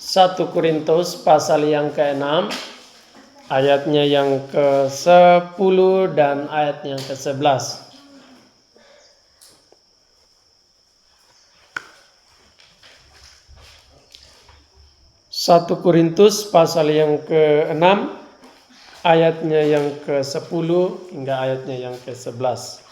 1 Korintus pasal yang ke-6 ayatnya yang ke-10 dan ayatnya yang ke-11. 1 Korintus pasal yang ke-6 ayatnya yang ke-10 hingga ayatnya yang ke-11.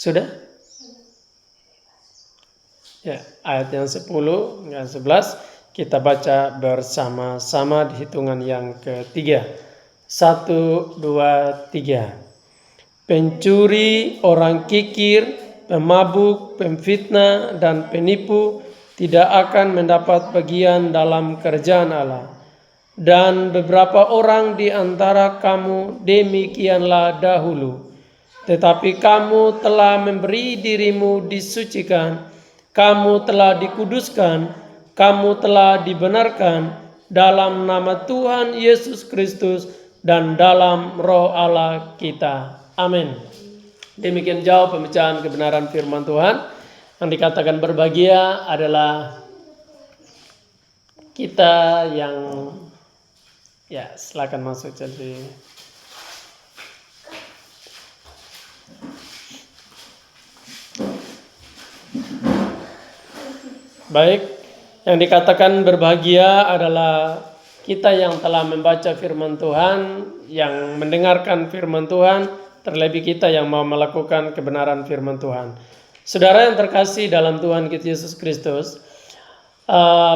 Sudah? Ya, ayat yang 10 hingga 11 kita baca bersama-sama di hitungan yang ketiga. 1, 2, 3. Pencuri, orang kikir, pemabuk, pemfitnah, dan penipu tidak akan mendapat bagian dalam kerajaan Allah. Dan beberapa orang di antara kamu demikianlah dahulu. Tetapi kamu telah memberi dirimu disucikan, kamu telah dikuduskan, kamu telah dibenarkan dalam nama Tuhan Yesus Kristus dan dalam Roh Allah kita. Amin. Demikian jauh pembacaan kebenaran firman Tuhan. Yang dikatakan berbahagia adalah kita yang silakan masuk jadi. Baik, yang dikatakan berbahagia adalah kita yang telah membaca firman Tuhan, yang mendengarkan firman Tuhan, terlebih kita yang mau melakukan kebenaran firman Tuhan. Saudara yang terkasih dalam Tuhan kita Yesus Kristus,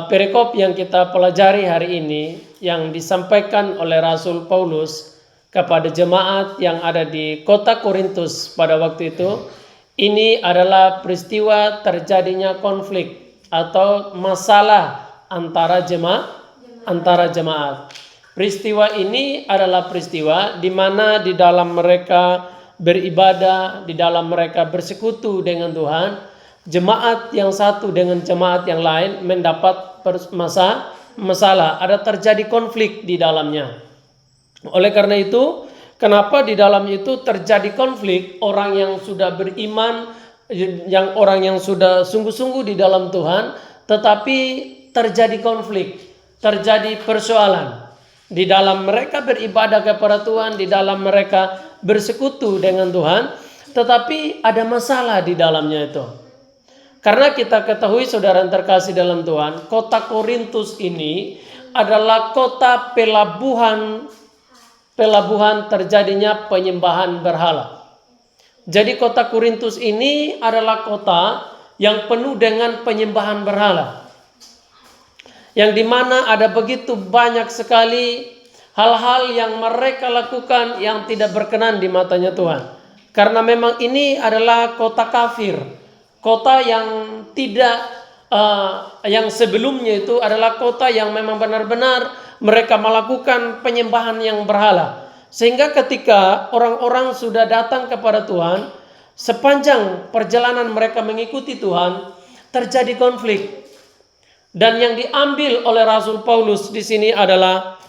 perikop yang kita pelajari hari ini yang disampaikan oleh Rasul Paulus kepada jemaat yang ada di kota Korintus pada waktu itu, ini adalah peristiwa terjadinya konflik atau masalah antara jemaat. Peristiwa ini adalah peristiwa di mana di dalam mereka beribadah, di dalam mereka bersekutu dengan Tuhan, jemaat yang satu dengan jemaat yang lain mendapat masalah, ada terjadi konflik di dalamnya. Oleh karena itu, kenapa di dalam itu terjadi konflik? Orang yang sudah beriman, orang yang sudah sungguh-sungguh di dalam Tuhan, tetapi terjadi konflik, terjadi persoalan. Di dalam mereka beribadah kepada Tuhan, di dalam mereka bersekutu dengan Tuhan, tetapi ada masalah di dalamnya itu. Karena kita ketahui saudara yang terkasih dalam Tuhan, kota Korintus ini adalah kota pelabuhan terjadinya penyembahan berhala. Jadi kota Korintus ini adalah kota yang penuh dengan penyembahan berhala. Yang dimana ada begitu banyak sekali hal-hal yang mereka lakukan yang tidak berkenan di matanya Tuhan. Karena memang ini adalah kota kafir. Kota yang tidak, yang sebelumnya itu adalah kota yang memang benar-benar mereka melakukan penyembahan yang berhala. Sehingga ketika orang-orang sudah datang kepada Tuhan, sepanjang perjalanan mereka mengikuti Tuhan, terjadi konflik. Dan yang diambil oleh Rasul Paulus di sini adalah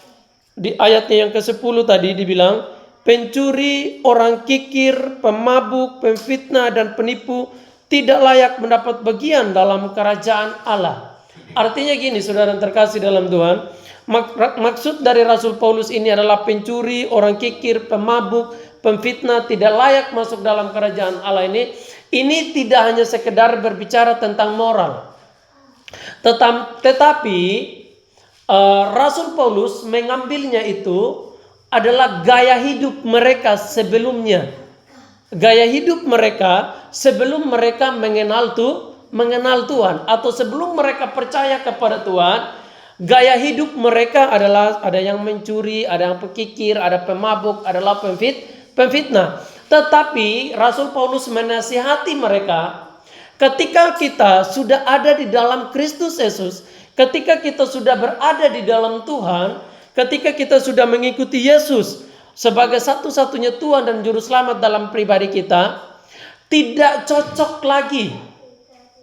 di ayatnya yang ke-10 tadi dibilang, pencuri, orang kikir, pemabuk, pemfitnah, dan penipu tidak layak mendapat bagian dalam kerajaan Allah. Artinya gini, saudara yang terkasih dalam Tuhan, maksud dari Rasul Paulus ini adalah pencuri, orang kikir, pemabuk, pemfitnah tidak layak masuk dalam kerajaan Allah ini. Ini tidak hanya sekedar berbicara tentang moral, tetapi Rasul Paulus mengambilnya itu adalah gaya hidup mereka sebelumnya. Gaya hidup mereka sebelum mereka mengenal Tuhan, atau sebelum mereka percaya kepada Tuhan. Gaya hidup mereka adalah ada yang mencuri, ada yang pekikir, ada pemabuk, adalah pemfitnah. Tetapi Rasul Paulus menasihati mereka, ketika kita sudah ada di dalam Kristus Yesus, ketika kita sudah berada di dalam Tuhan, ketika kita sudah mengikuti Yesus sebagai satu-satunya Tuhan dan Juru Selamat dalam pribadi kita, tidak cocok lagi.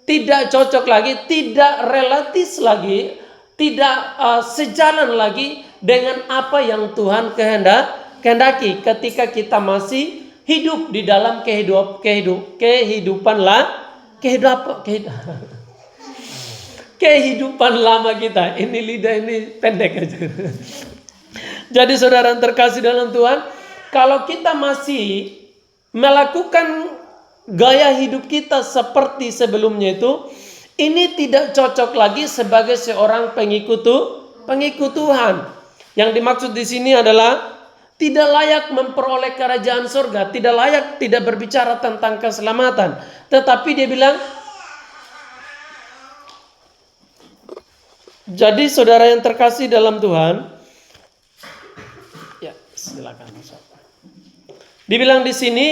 Tidak cocok lagi, tidak relatif lagi, tidak sejalan lagi dengan apa yang Tuhan kehendaki ketika kita masih hidup di dalam kehidupan lama kita. Ini lidah ini pendek aja. Jadi saudara yang terkasih dalam Tuhan, kalau kita masih melakukan gaya hidup kita seperti sebelumnya itu, ini tidak cocok lagi sebagai seorang pengikut Tuhan. Yang dimaksud di sini adalah tidak layak memperoleh kerajaan surga, tidak layak, tidak berbicara tentang keselamatan. Tetapi dia bilang, jadi saudara yang terkasih dalam Tuhan, ya silakan. Dibilang di sini,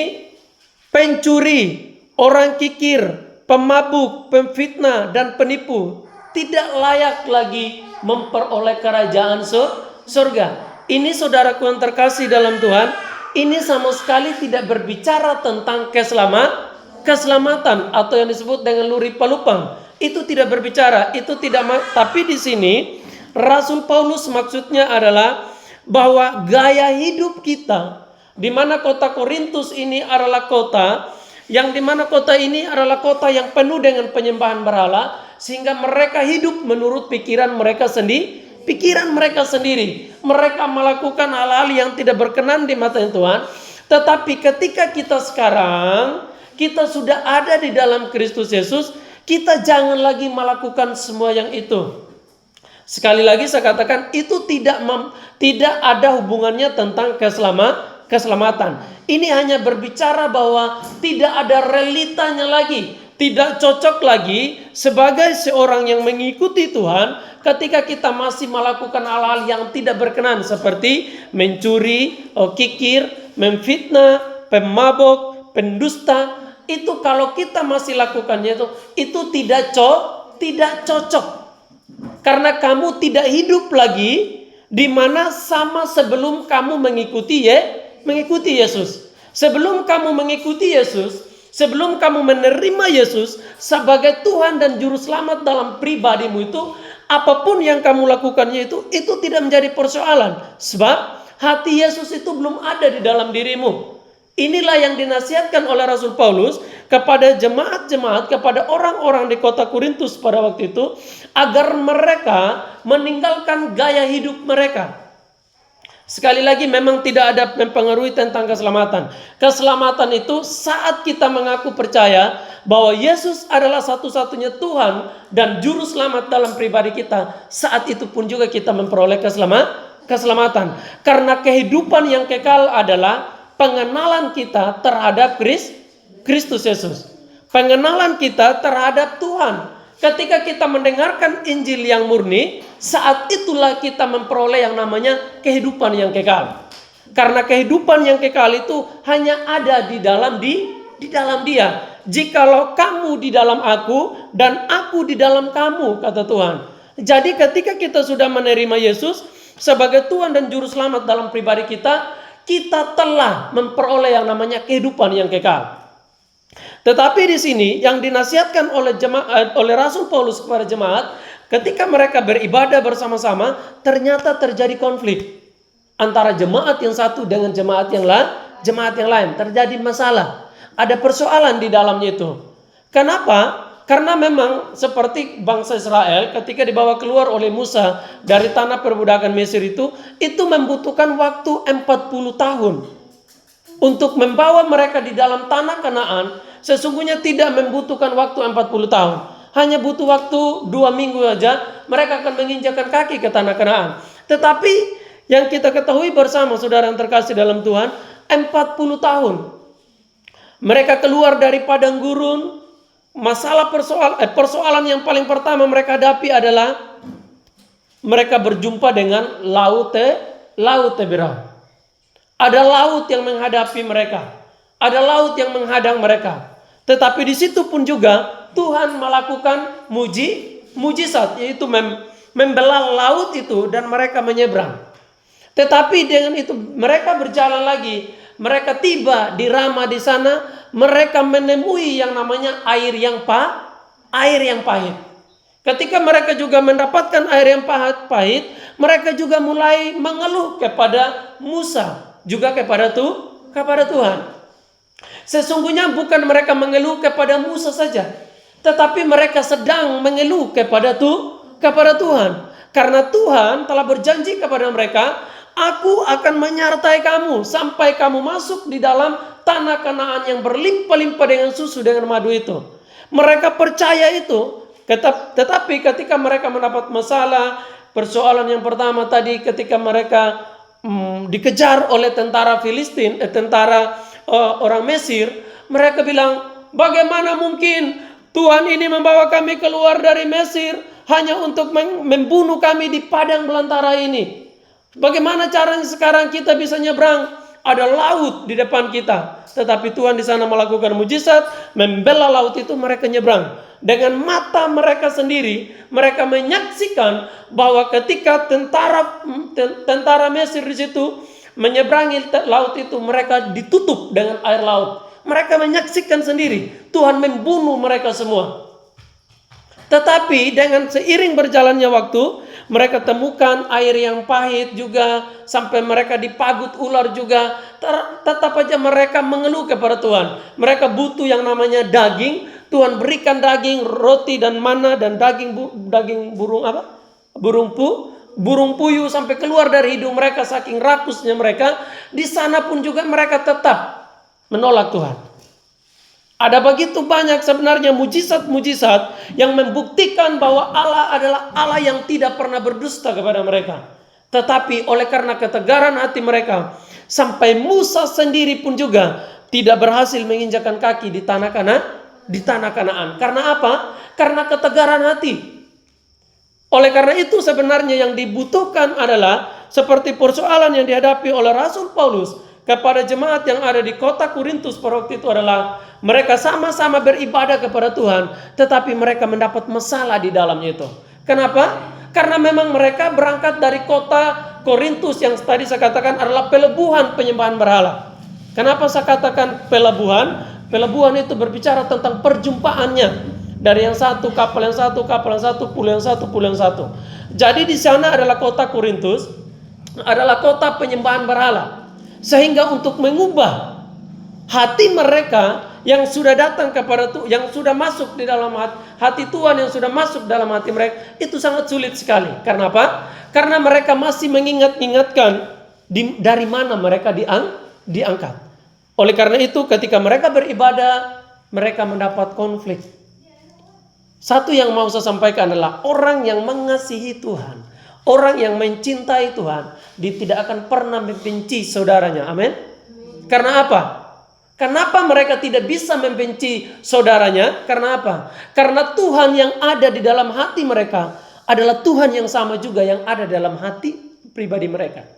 pencuri, orang kikir, pemabuk, pemfitnah, dan penipu tidak layak lagi memperoleh kerajaan surga. Ini saudaraku yang terkasih dalam Tuhan, ini sama sekali tidak berbicara tentang keselamatan atau yang disebut dengan luri palupang. Itu tidak berbicara, itu tidak. Tapi di sini Rasul Paulus maksudnya adalah bahwa gaya hidup kita, di mana kota Korintus ini adalah kota yang dimana kota ini adalah kota yang penuh dengan penyembahan berhala, sehingga mereka hidup menurut pikiran mereka sendiri. Mereka melakukan hal-hal yang tidak berkenan di mata Tuhan. Tetapi ketika kita sekarang, kita sudah ada di dalam Kristus Yesus, kita jangan lagi melakukan semua yang itu. Sekali lagi saya katakan, itu tidak ada hubungannya tentang keselamatan. Ini hanya berbicara bahwa tidak ada realitanya lagi, tidak cocok lagi sebagai seorang yang mengikuti Tuhan ketika kita masih melakukan hal-hal yang tidak berkenan seperti mencuri, kikir, memfitnah, pemabok, pendusta. Itu kalau kita masih lakukannya itu tidak cocok. Karena kamu tidak hidup lagi di mana sama sebelum kamu mengikuti Yesus. Sebelum kamu mengikuti Yesus, sebelum kamu menerima Yesus sebagai Tuhan dan Juru Selamat dalam pribadimu itu, apapun yang kamu lakukannya itu tidak menjadi persoalan. Sebab hati Yesus itu belum ada di dalam dirimu. Inilah yang dinasihatkan oleh Rasul Paulus kepada jemaat-jemaat, kepada orang-orang di kota Korintus pada waktu itu, agar mereka meninggalkan gaya hidup mereka. Sekali lagi, memang tidak ada mempengaruhi tentang keselamatan. Keselamatan itu saat kita mengaku percaya bahwa Yesus adalah satu-satunya Tuhan dan Juru Selamat dalam pribadi kita. Saat itu pun juga kita memperoleh keselamatan. Karena kehidupan yang kekal adalah pengenalan kita terhadap Kristus Yesus. Pengenalan kita terhadap Tuhan. Ketika kita mendengarkan Injil yang murni, saat itulah kita memperoleh yang namanya kehidupan yang kekal. Karena kehidupan yang kekal itu hanya ada di dalam Dia. Jikalau kamu di dalam aku dan aku di dalam kamu, kata Tuhan. Jadi ketika kita sudah menerima Yesus sebagai Tuhan dan Juru Selamat dalam pribadi kita, kita telah memperoleh yang namanya kehidupan yang kekal. Tetapi di sini yang dinasihatkan oleh Rasul Paulus kepada jemaat, ketika mereka beribadah bersama-sama, ternyata terjadi konflik antara jemaat yang satu dengan jemaat yang lain. Terjadi masalah, ada persoalan di dalamnya itu. Kenapa? Karena memang seperti bangsa Israel ketika dibawa keluar oleh Musa dari tanah perbudakan Mesir itu membutuhkan waktu 40 tahun. Untuk membawa mereka di dalam tanah Kanaan, sesungguhnya tidak membutuhkan waktu 40 tahun. Hanya butuh waktu 2 minggu saja, mereka akan menginjakkan kaki ke tanah Kanaan. Tetapi yang kita ketahui bersama, saudara yang terkasih dalam Tuhan, 40 tahun. Mereka keluar dari padang gurun. Persoalan yang paling pertama mereka hadapi adalah mereka berjumpa dengan laut Teberau. Ada laut yang menghadapi mereka. Ada laut yang menghadang mereka. Tetapi di situ pun juga Tuhan melakukan mujizat, yaitu membelah laut itu dan mereka menyeberang. Tetapi dengan itu mereka berjalan lagi. Mereka tiba di Rama di sana. mereka menemui yang namanya air yang pahit. Ketika mereka juga mendapatkan air yang pahit, mereka juga mulai mengeluh kepada Musa, juga kepada Tuhan. Sesungguhnya bukan mereka mengeluh kepada Musa saja, tetapi mereka sedang mengeluh kepada Tuhan. Karena Tuhan telah berjanji kepada mereka, aku akan menyertai kamu sampai kamu masuk di dalam tanah Kanaan yang berlimpah-limpah dengan susu dengan madu itu. Mereka percaya itu, tetapi ketika mereka mendapat masalah, persoalan yang pertama tadi ketika mereka dikejar oleh tentara Filistin, orang Mesir, mereka bilang, bagaimana mungkin Tuhan ini membawa kami keluar dari Mesir hanya untuk membunuh kami di padang belantara ini? Bagaimana caranya sekarang kita bisa nyebrang? Ada laut di depan kita, tetapi Tuhan di sana melakukan mujizat, membela laut itu, mereka nyebrang. Dengan mata mereka sendiri, mereka menyaksikan bahwa ketika tentara Mesir di situ menyeberangi laut itu, mereka ditutup dengan air laut. Mereka menyaksikan sendiri Tuhan membunuh mereka semua. Tetapi dengan seiring berjalannya waktu, mereka temukan air yang pahit juga, sampai mereka dipagut ular juga. Tetap aja mereka mengeluh kepada Tuhan. Mereka butuh yang namanya daging. Tuhan berikan daging, roti dan mana, dan daging burung apa? Burung puyuh sampai keluar dari hidung mereka saking rakusnya mereka. Di sana pun juga mereka tetap menolak Tuhan. Ada begitu banyak sebenarnya mujizat-mujizat yang membuktikan bahwa Allah adalah Allah yang tidak pernah berdusta kepada mereka. Tetapi oleh karena ketegaran hati mereka, sampai Musa sendiri pun juga tidak berhasil menginjakkan kaki di tanah Kanaan. Karena apa? Karena ketegaran hati. Oleh karena itu sebenarnya yang dibutuhkan adalah seperti persoalan yang dihadapi oleh Rasul Paulus kepada jemaat yang ada di kota Korintus pada waktu itu adalah mereka sama-sama beribadah kepada Tuhan, tetapi mereka mendapat masalah di dalamnya itu. Kenapa? Karena memang mereka berangkat dari kota Korintus yang tadi saya katakan adalah pelebuhan penyembahan berhala. Kenapa saya katakan pelebuhan? Pelebuhan itu berbicara tentang perjumpaannya. Dari yang satu, kapal yang satu, pulau yang satu. Jadi di sana adalah kota Korintus, adalah kota penyembahan berhala. Sehingga untuk mengubah hati mereka yang sudah datang kepada Tuhan, yang sudah masuk di dalam hati Tuhan, yang sudah masuk dalam hati mereka, itu sangat sulit sekali. Karena apa? Karena mereka masih mengingat-ingatkan dari mana mereka diangkat. Oleh karena itu ketika mereka beribadah, mereka mendapat konflik. Satu yang mau saya sampaikan adalah orang yang mengasihi Tuhan, orang yang mencintai Tuhan, dia tidak akan pernah membenci saudaranya. Amin. Karena apa? Kenapa mereka tidak bisa membenci saudaranya? Karena apa? Karena Tuhan yang ada di dalam hati mereka adalah Tuhan yang sama juga yang ada dalam hati pribadi mereka.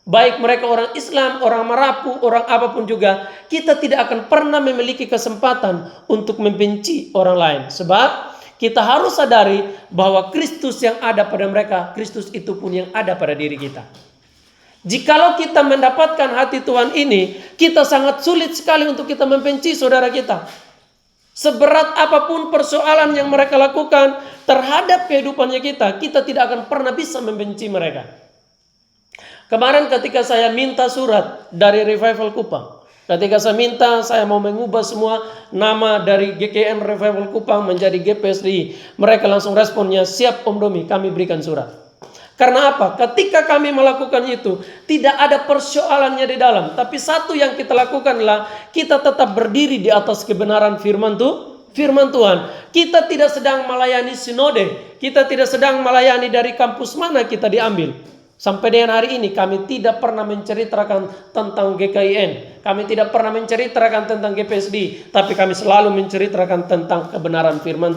Baik mereka orang Islam, orang Marapu, orang apapun juga, kita tidak akan pernah memiliki kesempatan untuk membenci orang lain. Sebab kita harus sadari bahwa Kristus yang ada pada mereka, Kristus itu pun yang ada pada diri kita. Jikalau kita mendapatkan hati Tuhan ini, kita sangat sulit sekali untuk kita membenci saudara kita. Seberat apapun persoalan yang mereka lakukan terhadap kehidupannya kita tidak akan pernah bisa membenci mereka. Kemarin ketika saya minta surat dari Revival Kupang, ketika saya mau mengubah semua nama dari GKM Revival Kupang menjadi GPSDI, mereka langsung responnya, siap Om Domi, kami berikan surat. Karena apa? Ketika kami melakukan itu, tidak ada persoalannya di dalam. Tapi satu yang kita lakukan adalah kita tetap berdiri di atas kebenaran firman Tuhan. Kita tidak sedang melayani sinode. Kita tidak sedang melayani dari kampus mana kita diambil. Sampai dengan hari ini kami tidak pernah menceritakan tentang GKIN. Kami tidak pernah menceritakan tentang GPSD. Tapi kami selalu menceritakan tentang kebenaran firman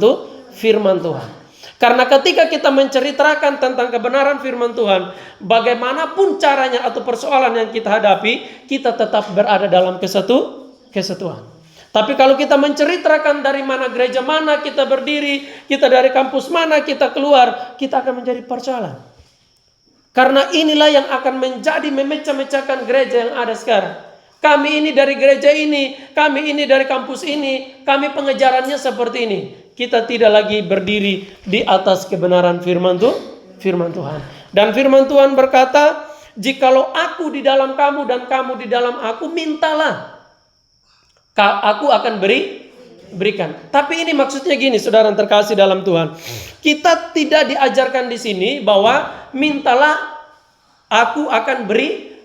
Tuhan. Karena ketika kita menceritakan tentang kebenaran firman Tuhan, bagaimanapun caranya atau persoalan yang kita hadapi, kita tetap berada dalam kesatuan. Tapi kalau kita menceritakan dari mana gereja mana kita berdiri, kita dari kampus mana kita keluar, kita akan menjadi persoalan. Karena inilah yang akan menjadi memecah-mecahkan gereja yang ada sekarang. Kami ini dari gereja ini, kami ini dari kampus ini, kami pengejarannya seperti ini. Kita tidak lagi berdiri di atas kebenaran firman Tuhan. Dan firman Tuhan berkata, jikalau aku di dalam kamu dan kamu di dalam aku, mintalah. Aku akan berikan. Tapi ini maksudnya gini, saudara yang terkasih dalam Tuhan. Kita tidak diajarkan di sini bahwa mintalah aku akan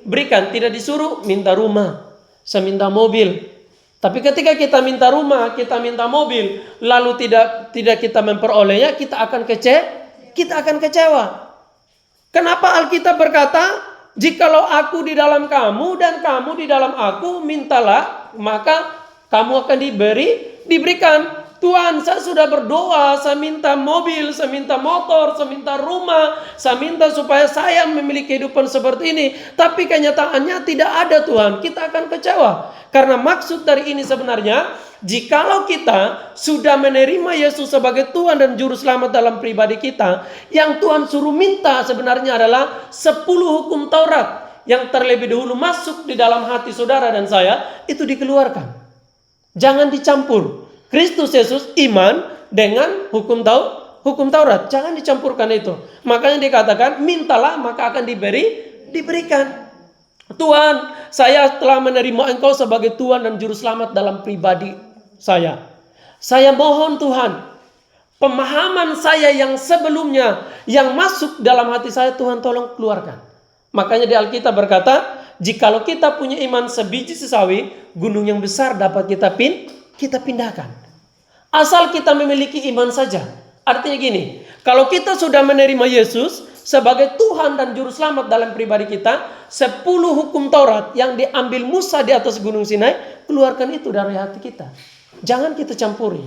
berikan. Tidak disuruh minta rumah, saya minta mobil. Tapi ketika kita minta rumah, kita minta mobil, lalu tidak kita memperolehnya, kita akan kecewa. Kenapa Alkitab berkata, jikalau aku di dalam kamu dan kamu di dalam aku, mintalah, maka kamu akan diberikan. Tuhan, saya sudah berdoa, saya minta mobil, saya minta motor, saya minta rumah, saya minta supaya saya memiliki kehidupan seperti ini. Tapi kenyataannya tidak ada, Tuhan. Kita akan kecewa. Karena maksud dari ini sebenarnya, jikalau kita sudah menerima Yesus sebagai Tuhan dan Juru Selamat dalam pribadi kita, yang Tuhan suruh minta sebenarnya adalah 10 hukum Taurat yang terlebih dahulu masuk di dalam hati saudara dan saya, itu dikeluarkan. Jangan dicampur. Kristus Yesus iman dengan hukum Taurat. Jangan dicampurkan itu. Makanya dikatakan, mintalah maka akan diberikan. Tuhan, saya telah menerima Engkau sebagai Tuhan dan Juru Selamat dalam pribadi saya. Saya mohon Tuhan, pemahaman saya yang sebelumnya, yang masuk dalam hati saya, Tuhan tolong keluarkan. Makanya di Alkitab berkata, jikalau kita punya iman sebiji sesawi, gunung yang besar dapat kita pindahkan. Asal kita memiliki iman saja. Artinya gini, kalau kita sudah menerima Yesus sebagai Tuhan dan Juru Selamat dalam pribadi kita, 10 hukum Taurat yang diambil Musa di atas Gunung Sinai, keluarkan itu dari hati kita. Jangan kita campuri.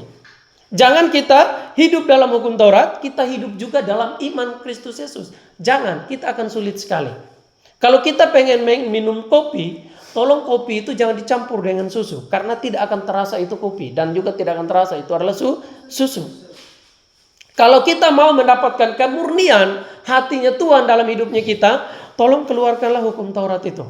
Jangan kita hidup dalam hukum Taurat, kita hidup juga dalam iman Kristus Yesus. Jangan, kita akan sulit sekali. Kalau kita pengen minum kopi, tolong kopi itu jangan dicampur dengan susu. Karena tidak akan terasa itu kopi. Dan juga tidak akan terasa itu adalah susu. Kalau kita mau mendapatkan kemurnian hatinya Tuhan dalam hidupnya kita, tolong keluarkanlah hukum Taurat itu.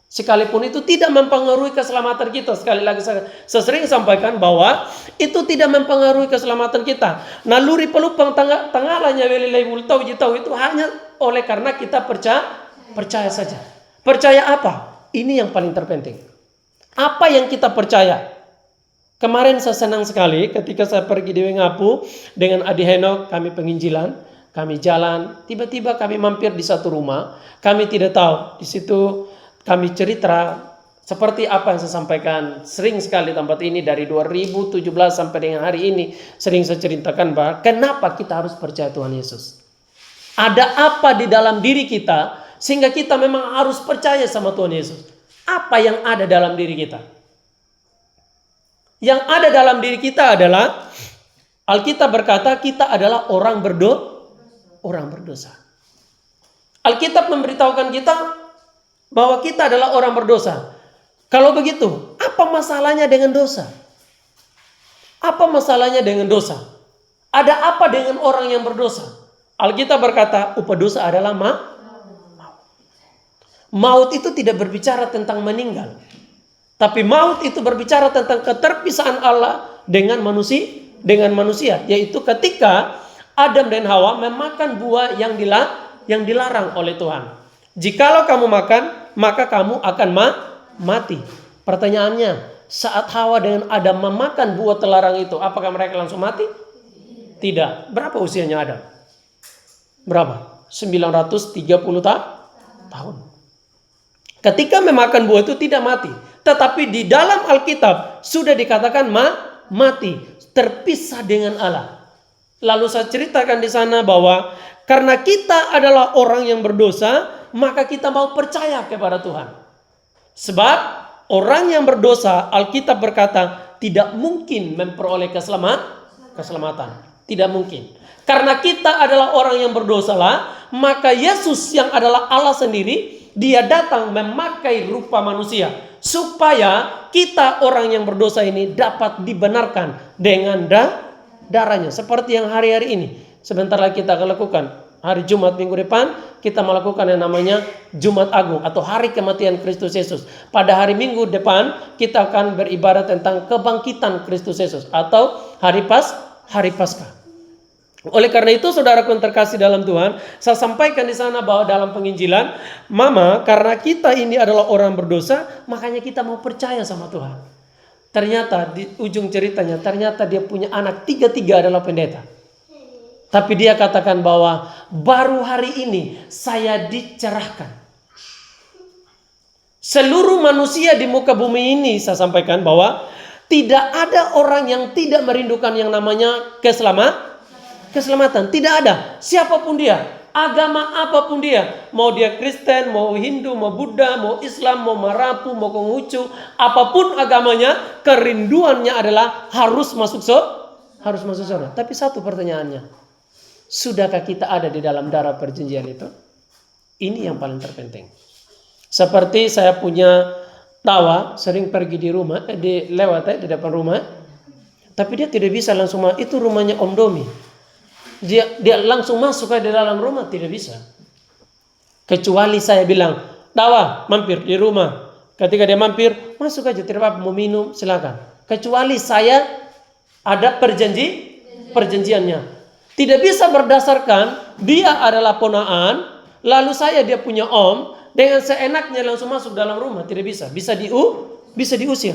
Sekalipun itu tidak mempengaruhi keselamatan kita. Sekali lagi saya sering sampaikan bahwa itu tidak mempengaruhi keselamatan kita. Naluri pelupang tangalanya welilai wultau jitau itu hanya oleh karena kita percaya saja. Percaya apa? Ini yang paling terpenting. Apa yang kita percaya? Kemarin saya senang sekali ketika saya pergi di Wengapu dengan Adi Henok, kami penginjilan, kami jalan, tiba-tiba kami mampir di satu rumah, kami tidak tahu, di situ kami cerita seperti apa yang saya sampaikan sering sekali tempat ini dari 2017 sampai dengan hari ini, sering saya ceritakan bahwa kenapa kita harus percaya Tuhan Yesus. Ada apa di dalam diri kita sehingga kita memang harus percaya sama Tuhan Yesus. Apa yang ada dalam diri kita? Yang ada dalam diri kita adalah, Alkitab berkata kita adalah orang berdosa. Alkitab memberitahukan kita bahwa kita adalah orang berdosa. Kalau begitu, apa masalahnya dengan dosa? Apa masalahnya dengan dosa? Ada apa dengan orang yang berdosa? Alkitab berkata upah dosa adalah maut itu tidak berbicara tentang meninggal. Tapi maut itu berbicara tentang keterpisahan Allah dengan manusia. Yaitu ketika Adam dan Hawa memakan buah yang dilarang oleh Tuhan. Jikalau kamu makan, maka kamu akan mati. Pertanyaannya, saat Hawa dengan Adam memakan buah terlarang itu, apakah mereka langsung mati? Tidak. Berapa usianya Adam? Berapa? 930 tahun. Ketika memakan buah itu tidak mati. Tetapi di dalam Alkitab sudah dikatakan mati. Terpisah dengan Allah. Lalu saya ceritakan di sana bahwa karena kita adalah orang yang berdosa, maka kita mau percaya kepada Tuhan. Sebab orang yang berdosa, Alkitab berkata, tidak mungkin memperoleh keselamatan. Tidak mungkin. Karena kita adalah orang yang berdosalah, maka Yesus yang adalah Allah sendiri, dia datang memakai rupa manusia. Supaya kita orang yang berdosa ini dapat dibenarkan dengan darahnya. Seperti yang hari-hari ini. Sebentar lagi kita akan lakukan hari Jumat minggu depan kita melakukan yang namanya Jumat Agung atau hari kematian Kristus Yesus. Pada hari Minggu depan kita akan beribadat tentang kebangkitan Kristus Yesus atau hari Paskah. Oleh karena itu, saudaraku yang terkasih dalam Tuhan, saya sampaikan di sana bahwa dalam penginjilan, Mama, karena kita ini adalah orang berdosa, makanya kita mau percaya sama Tuhan. Ternyata di ujung ceritanya, ternyata dia punya anak, tiga adalah pendeta. Tapi dia katakan bahwa baru hari ini saya dicerahkan. Seluruh manusia di muka bumi ini, saya sampaikan bahwa tidak ada orang yang tidak merindukan yang namanya keselamatan. Tidak ada. Siapapun dia. Agama apapun dia. Mau dia Kristen, mau Hindu, mau Buddha, mau Islam, mau Marapu, mau Konghucu. Apapun agamanya, kerinduannya adalah harus masuk surga. Tapi satu pertanyaannya. Sudahkah kita ada di dalam darah perjanjian itu? Ini yang paling terpenting. Seperti saya punya tawa, sering pergi di rumah, di depan rumah. Tapi dia tidak bisa langsung masuk. Itu rumahnya Om Domi. Dia langsung masuk ke dalam rumah, tidak bisa. Kecuali saya bilang, tawa, mampir di rumah. Ketika dia mampir, masuk aja, tidak apa-apa, mau minum, silakan. Kecuali saya ada perjanjiannya. Tidak bisa berdasarkan dia adalah ponaan, lalu dia punya om, dengan seenaknya langsung masuk dalam rumah. Tidak bisa. Bisa diusir.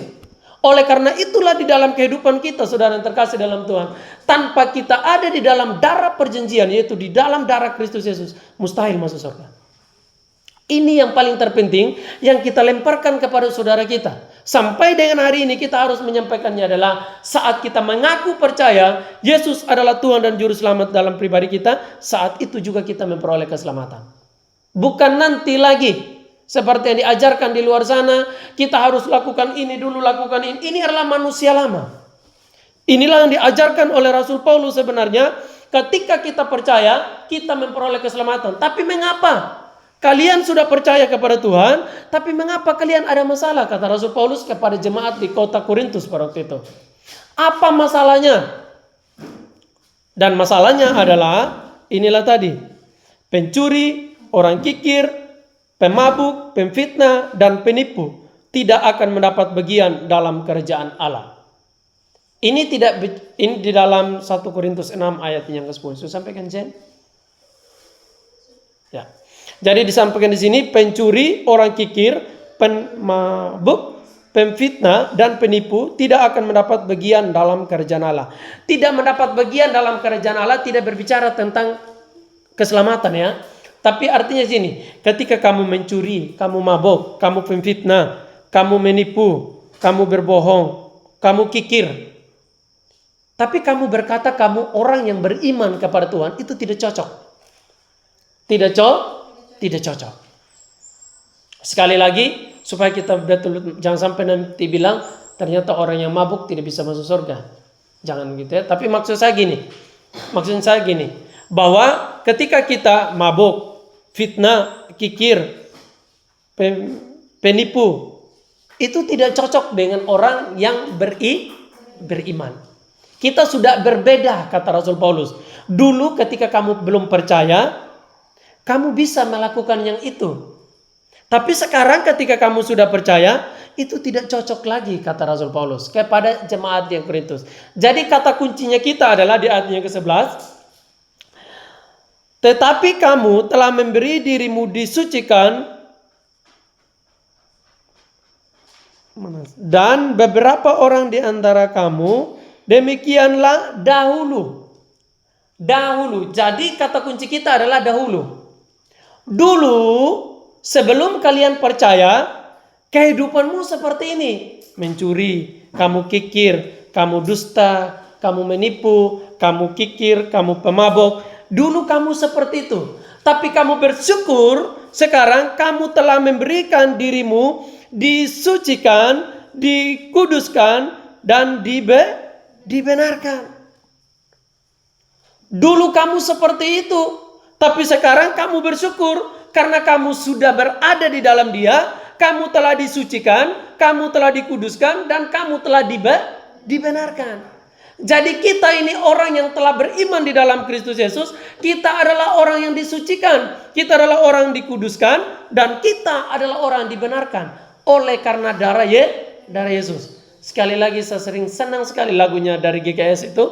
Oleh karena itulah di dalam kehidupan kita, saudara yang terkasih dalam Tuhan, tanpa kita ada di dalam darah perjanjian, yaitu di dalam darah Kristus Yesus, mustahil masuk surga. Ini yang paling terpenting yang kita lemparkan kepada saudara kita. Sampai dengan hari ini kita harus menyampaikannya adalah saat kita mengaku percaya Yesus adalah Tuhan dan Juru Selamat dalam pribadi kita, saat itu juga kita memperoleh keselamatan. Bukan nanti lagi seperti yang diajarkan di luar sana, kita harus lakukan ini dulu, lakukan ini. Ini adalah manusia lama. Inilah yang diajarkan oleh Rasul Paulus sebenarnya. Ketika kita percaya, kita memperoleh keselamatan. Tapi mengapa? Kalian sudah percaya kepada Tuhan, tapi mengapa kalian ada masalah? Kata Rasul Paulus kepada jemaat di kota Korintus pada waktu itu. Apa masalahnya? Dan masalahnya adalah, inilah tadi. Pencuri, orang kikir, pemabuk, pemfitnah, dan penipu tidak akan mendapat bagian dalam kerajaan Allah. Ini di dalam 1 Korintus 6 ayat yang ke-10. Sudah sampaikan Jen? Ya. Jadi disampaikan di sini pencuri, orang kikir, pemabuk, pemfitnah dan penipu tidak akan mendapat bagian dalam kerajaan Allah. Tidak mendapat bagian dalam kerajaan Allah tidak berbicara tentang keselamatan ya. Tapi artinya sini, ketika kamu mencuri, kamu mabuk, kamu pemfitnah, kamu menipu, kamu berbohong, kamu kikir. Tapi kamu berkata kamu orang yang beriman kepada Tuhan, itu tidak cocok. Tidak cocok. Sekali lagi, supaya kita betul, jangan sampai nanti bilang ternyata orang yang mabuk tidak bisa masuk surga. Jangan gitu ya. Tapi maksud saya gini, bahwa ketika kita mabuk, fitnah, kikir, penipu, itu tidak cocok dengan orang yang beriman. Kita sudah berbeda, kata Rasul Paulus. Dulu ketika kamu belum percaya, kamu bisa melakukan yang itu. Tapi sekarang ketika kamu sudah percaya, itu tidak cocok lagi, kata Rasul Paulus kepada jemaat yang Korintus. Jadi kata kuncinya kita adalah di ayat yang ke-11. Tetapi kamu telah memberi dirimu disucikan dan beberapa orang di antara kamu demikianlah dahulu. Jadi kata kunci kita adalah dahulu. Dulu sebelum kalian percaya, kehidupanmu seperti ini. Mencuri, kamu kikir, kamu dusta, kamu menipu, kamu kikir, kamu pemabuk. Dulu kamu seperti itu. Tapi kamu bersyukur sekarang kamu telah memberikan dirimu disucikan, dikuduskan, dan dibenarkan. Dulu kamu seperti itu. Tapi sekarang kamu bersyukur karena kamu sudah berada di dalam Dia, kamu telah disucikan, kamu telah dikuduskan, dan kamu telah dibenarkan. Jadi kita ini orang yang telah beriman di dalam Kristus Yesus. Kita adalah orang yang disucikan. Kita adalah orang yang dikuduskan. Dan kita adalah orang yang dibenarkan. Oleh karena darah Yesus. Sekali lagi saya sering senang sekali lagunya dari GKS itu.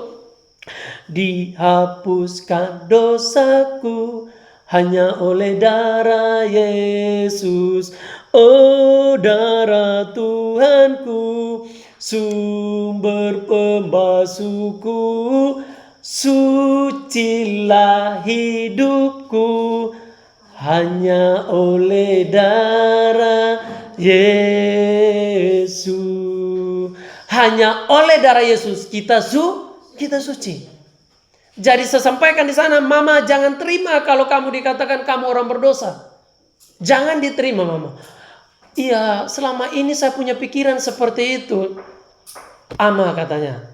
Dihapuskan dosaku hanya oleh darah Yesus. Oh darah Tuhanku, sumber pembasuhku, sucilah hidupku hanya oleh darah Yesus. Hanya oleh darah Yesus kita suci. Jadi saya sampaikan di sana, Mama jangan terima kalau kamu dikatakan kamu orang berdosa. Jangan diterima, Mama. Iya, selama ini saya punya pikiran seperti itu. Ama katanya.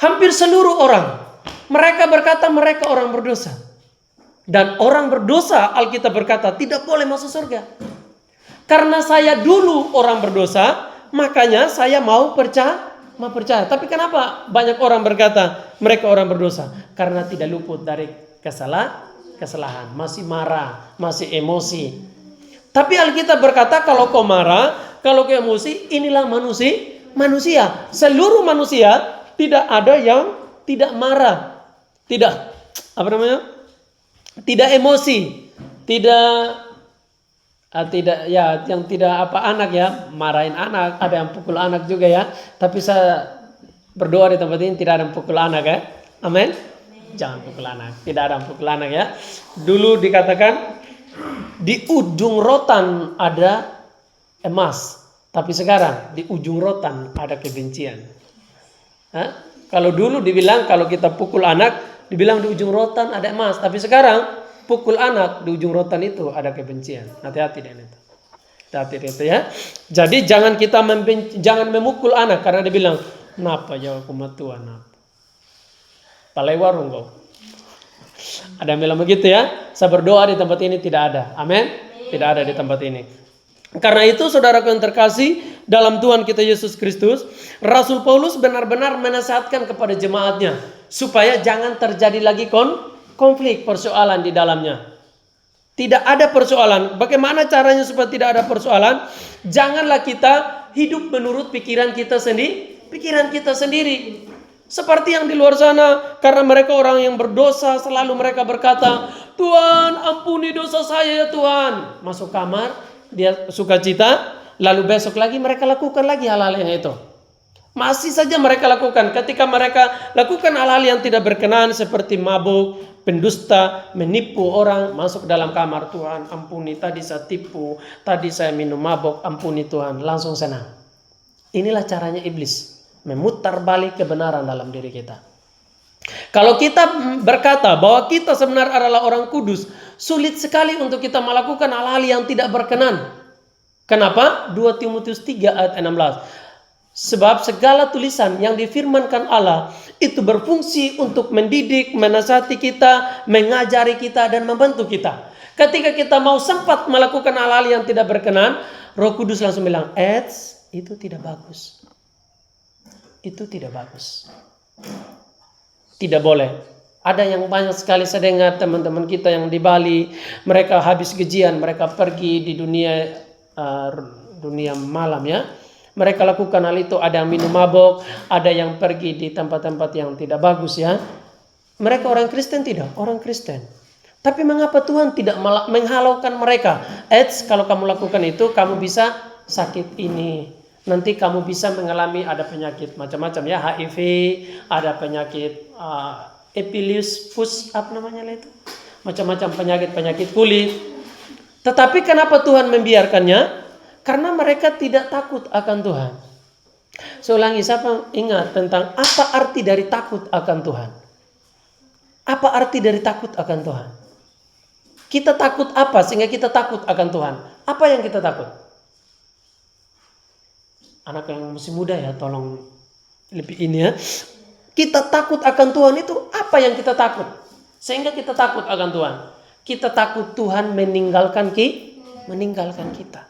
Hampir seluruh orang, mereka berkata mereka orang berdosa. Dan orang berdosa, Alkitab berkata, tidak boleh masuk surga. Karena saya dulu orang berdosa, makanya saya mau percaya. Tapi kenapa banyak orang berkata mereka orang berdosa? Karena tidak luput dari kesalahan. Masih marah, masih emosi. Tapi Alkitab berkata kalau kau marah, kalau kau emosi, inilah manusia. Seluruh manusia tidak ada yang tidak marah. Tidak emosi. Yang tidak anak ya, marahin anak, ada yang pukul anak juga ya. Tapi saya berdoa di tempat ini tidak ada yang pukul anak ya. Amin. Jangan pukul anak, tidak ada yang pukul anak ya. Dulu dikatakan di ujung rotan ada emas, tapi sekarang di ujung rotan ada kebencian. Kalau dulu dibilang kalau kita pukul anak, dibilang di ujung rotan ada emas, tapi sekarang pukul anak di ujung rotan itu ada kebencian. Hati-hati dengan itu. Hati-hati itu ya. Jadi jangan kita jangan memukul anak karena dia bilang, "Napa ya aku matuan napa?" Palai warung kau. Ada yang bilang begitu ya. Saya berdoa di tempat ini tidak ada. Amin. Tidak ada di tempat ini. Karena itu saudaraku yang terkasih dalam Tuhan kita Yesus Kristus, Rasul Paulus benar-benar menasihatkan kepada jemaatnya supaya jangan terjadi lagi konflik, persoalan di dalamnya. Tidak ada persoalan. Bagaimana caranya supaya tidak ada persoalan? Janganlah kita hidup menurut pikiran kita sendiri. Seperti yang di luar sana, karena mereka orang yang berdosa, selalu mereka berkata, "Tuhan, ampuni dosa saya ya Tuhan." Masuk kamar, dia sukacita, lalu besok lagi mereka lakukan lagi hal-hal yang itu. Masih saja mereka lakukan. Ketika mereka lakukan hal-hal yang tidak berkenan seperti mabuk, pendusta, menipu orang, masuk dalam kamar, "Tuhan, ampuni, tadi saya tipu, tadi saya minum mabuk, ampuni Tuhan." Langsung senang. Inilah caranya iblis. Memutar balik kebenaran dalam diri kita. Kalau kita berkata bahwa kita sebenarnya adalah orang kudus, sulit sekali untuk kita melakukan hal-hal yang tidak berkenan. Kenapa? 2 Timotius 3 ayat 16. Sebab segala tulisan yang difirmankan Allah itu berfungsi untuk mendidik, menasihati kita, mengajari kita, dan membantu kita. Ketika kita mau sempat melakukan hal-hal yang tidak berkenan, Roh Kudus langsung bilang, itu tidak bagus. Itu tidak bagus. Tidak boleh. Ada yang banyak sekali saya dengar teman-teman kita yang di Bali, mereka habis gajian, mereka pergi di dunia malam ya. Mereka lakukan hal itu, ada yang minum mabok, ada yang pergi di tempat-tempat yang tidak bagus ya. Mereka orang Kristen tidak? Orang Kristen. Tapi mengapa Tuhan tidak menghalaukan mereka? Kalau kamu lakukan itu, kamu bisa sakit ini. Nanti kamu bisa mengalami ada penyakit macam-macam ya, HIV, ada penyakit Epilepsy, apa namanya itu? Macam-macam penyakit kulit. Tetapi kenapa Tuhan membiarkannya? Karena mereka tidak takut akan Tuhan. Saya ulangi, siapa ingat tentang apa arti dari takut akan Tuhan? Apa arti dari takut akan Tuhan? Kita takut apa sehingga kita takut akan Tuhan? Apa yang kita takut? Anak yang masih muda ya, tolong lebih ini ya. Kita takut akan Tuhan itu apa yang kita takut? Sehingga kita takut akan Tuhan. Kita takut Tuhan meninggalkan kita.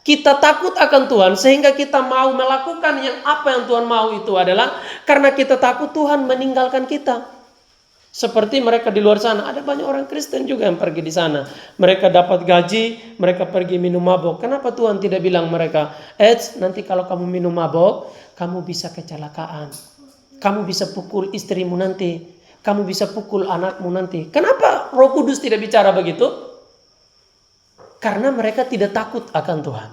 Kita takut akan Tuhan sehingga kita mau melakukan apa yang Tuhan mau itu adalah karena kita takut Tuhan meninggalkan kita. Seperti mereka di luar sana, ada banyak orang Kristen juga yang pergi di sana. Mereka dapat gaji, mereka pergi minum mabok. Kenapa Tuhan tidak bilang mereka, nanti kalau kamu minum mabok, kamu bisa kecelakaan. Kamu bisa pukul istrimu nanti. Kamu bisa pukul anakmu nanti. Kenapa Roh Kudus tidak bicara begitu? Karena mereka tidak takut akan Tuhan.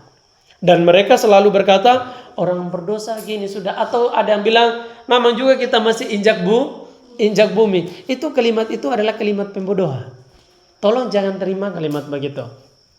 Dan mereka selalu berkata, orang berdosa gini sudah. Atau ada yang bilang, memang juga kita masih injak bumi. Itu kalimat itu adalah kalimat pembodohan. Tolong jangan terima kalimat begitu.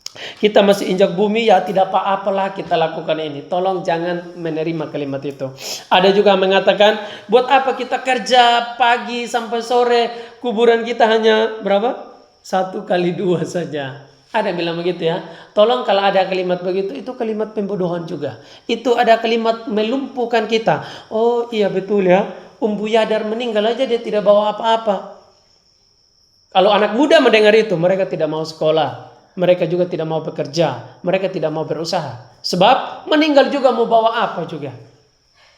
Kita masih injak bumi, ya tidak apa-apalah kita lakukan ini. Tolong jangan menerima kalimat itu. Ada juga mengatakan, buat apa kita kerja pagi sampai sore, kuburan kita hanya berapa? 1x2 saja. Ada yang bilang begitu ya. Tolong kalau ada kalimat begitu, itu kalimat pembodohan juga. Itu ada kalimat melumpuhkan kita. Oh iya betul ya. Umbu Yadar meninggal aja dia tidak bawa apa-apa. Kalau anak muda mendengar itu, mereka tidak mau sekolah. Mereka juga tidak mau bekerja. Mereka tidak mau berusaha. Sebab meninggal juga mau bawa apa juga.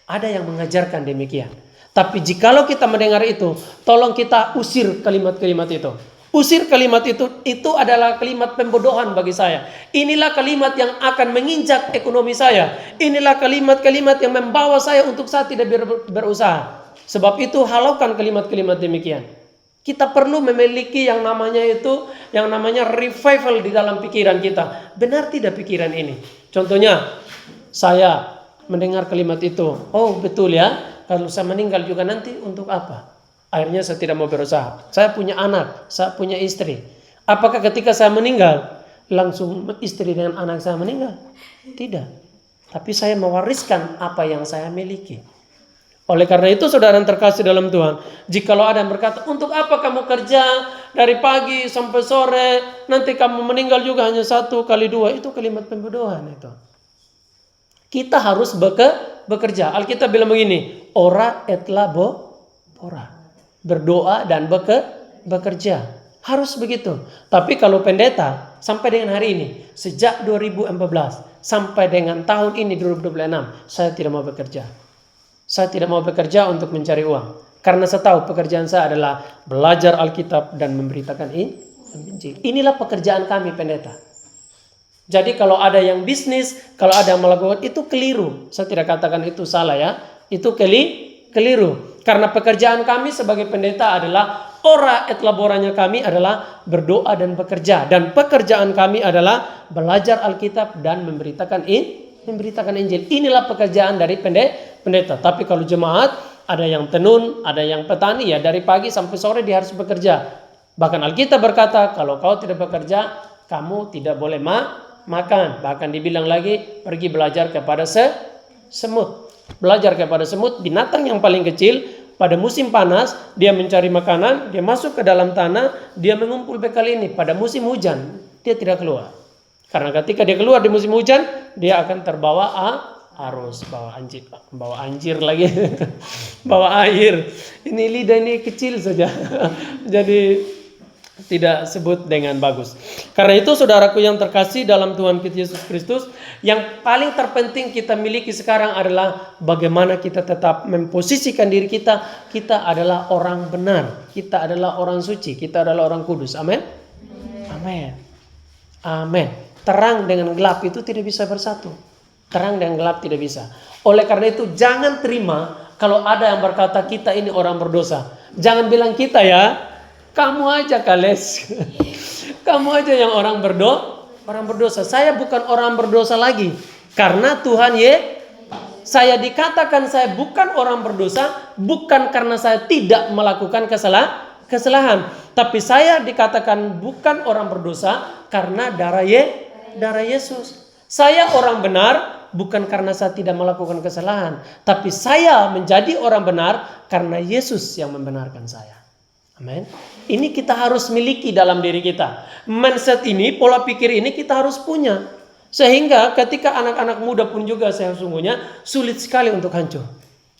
Ada yang mengajarkan demikian. Tapi jikalau kita mendengar itu, tolong kita usir kalimat-kalimat itu. Usir kalimat itu adalah kalimat pembodohan bagi saya. Inilah kalimat yang akan menginjak ekonomi saya. Inilah kalimat-kalimat yang membawa saya untuk saya tidak berusaha. Sebab itu halaukan kalimat-kalimat demikian. Kita perlu memiliki yang namanya revival di dalam pikiran kita. Benar tidak pikiran ini? Contohnya, saya mendengar kalimat itu. Oh betul ya, kalau saya meninggal juga nanti untuk apa? Akhirnya saya tidak mau berusaha. Saya punya anak, saya punya istri. Apakah ketika saya meninggal, langsung istri dengan anak saya meninggal? Tidak. Tapi saya mewariskan apa yang saya miliki. Oleh karena itu saudara yang terkasih dalam Tuhan, jikalau ada yang berkata, untuk apa kamu kerja dari pagi sampai sore, nanti kamu meninggal juga hanya 1x2, itu kalimat pembodohan itu. Kita harus bekerja. Alkitab bilang begini, ora et labora, berdoa dan bekerja. Harus begitu. Tapi kalau pendeta sampai dengan hari ini, sejak 2014 sampai dengan tahun ini 2026, saya tidak mau bekerja. Saya tidak mau bekerja untuk mencari uang. Karena saya tahu pekerjaan saya adalah belajar Alkitab dan memberitakan Injil. Inilah pekerjaan kami pendeta. Jadi kalau ada yang bisnis, kalau ada yang melakukan itu keliru. Saya tidak katakan itu salah ya. Itu keliru. Karena pekerjaan kami sebagai pendeta adalah ora et laboranya kami adalah berdoa dan bekerja. Dan pekerjaan kami adalah belajar Alkitab dan memberitakan Injil. Inilah pekerjaan dari pendeta. Tapi kalau jemaat, ada yang tenun, ada yang petani, ya dari pagi sampai sore dia harus bekerja. Bahkan Alkitab berkata, kalau kau tidak bekerja, kamu tidak boleh makan. Bahkan dibilang lagi, pergi belajar kepada semut. Belajar kepada semut, binatang yang paling kecil. Pada musim panas, dia mencari makanan, dia masuk ke dalam tanah, dia mengumpul bekal ini. Pada musim hujan, dia tidak keluar. Karena ketika dia keluar di musim hujan, dia akan terbawa arus, bawa anjir lagi, bawa air. Ini lidah ini kecil saja, jadi tidak sebut dengan bagus. Karena itu saudaraku yang terkasih dalam Tuhan kita Yesus Kristus, yang paling terpenting kita miliki sekarang adalah bagaimana kita tetap memposisikan diri kita. Kita adalah orang benar, kita adalah orang suci, kita adalah orang kudus. Amin. Amin. Amin. Terang dengan gelap itu tidak bisa bersatu. Terang dan gelap tidak bisa. Oleh karena itu jangan terima kalau ada yang berkata kita ini orang berdosa. Jangan bilang kita ya. Kamu aja kales. Kamu aja yang orang berdosa. Saya bukan orang berdosa lagi. Karena Tuhan saya dikatakan saya bukan orang berdosa. Bukan karena saya tidak melakukan kesalahan. Tapi saya dikatakan bukan orang berdosa karena darah Yesus. Saya orang benar bukan karena saya tidak melakukan kesalahan, tapi saya menjadi orang benar karena Yesus yang membenarkan saya. Amin. Ini kita harus miliki dalam diri kita. Mindset ini, pola pikir ini kita harus punya. Sehingga ketika anak-anak muda pun juga sesungguhnya sulit sekali untuk hancur.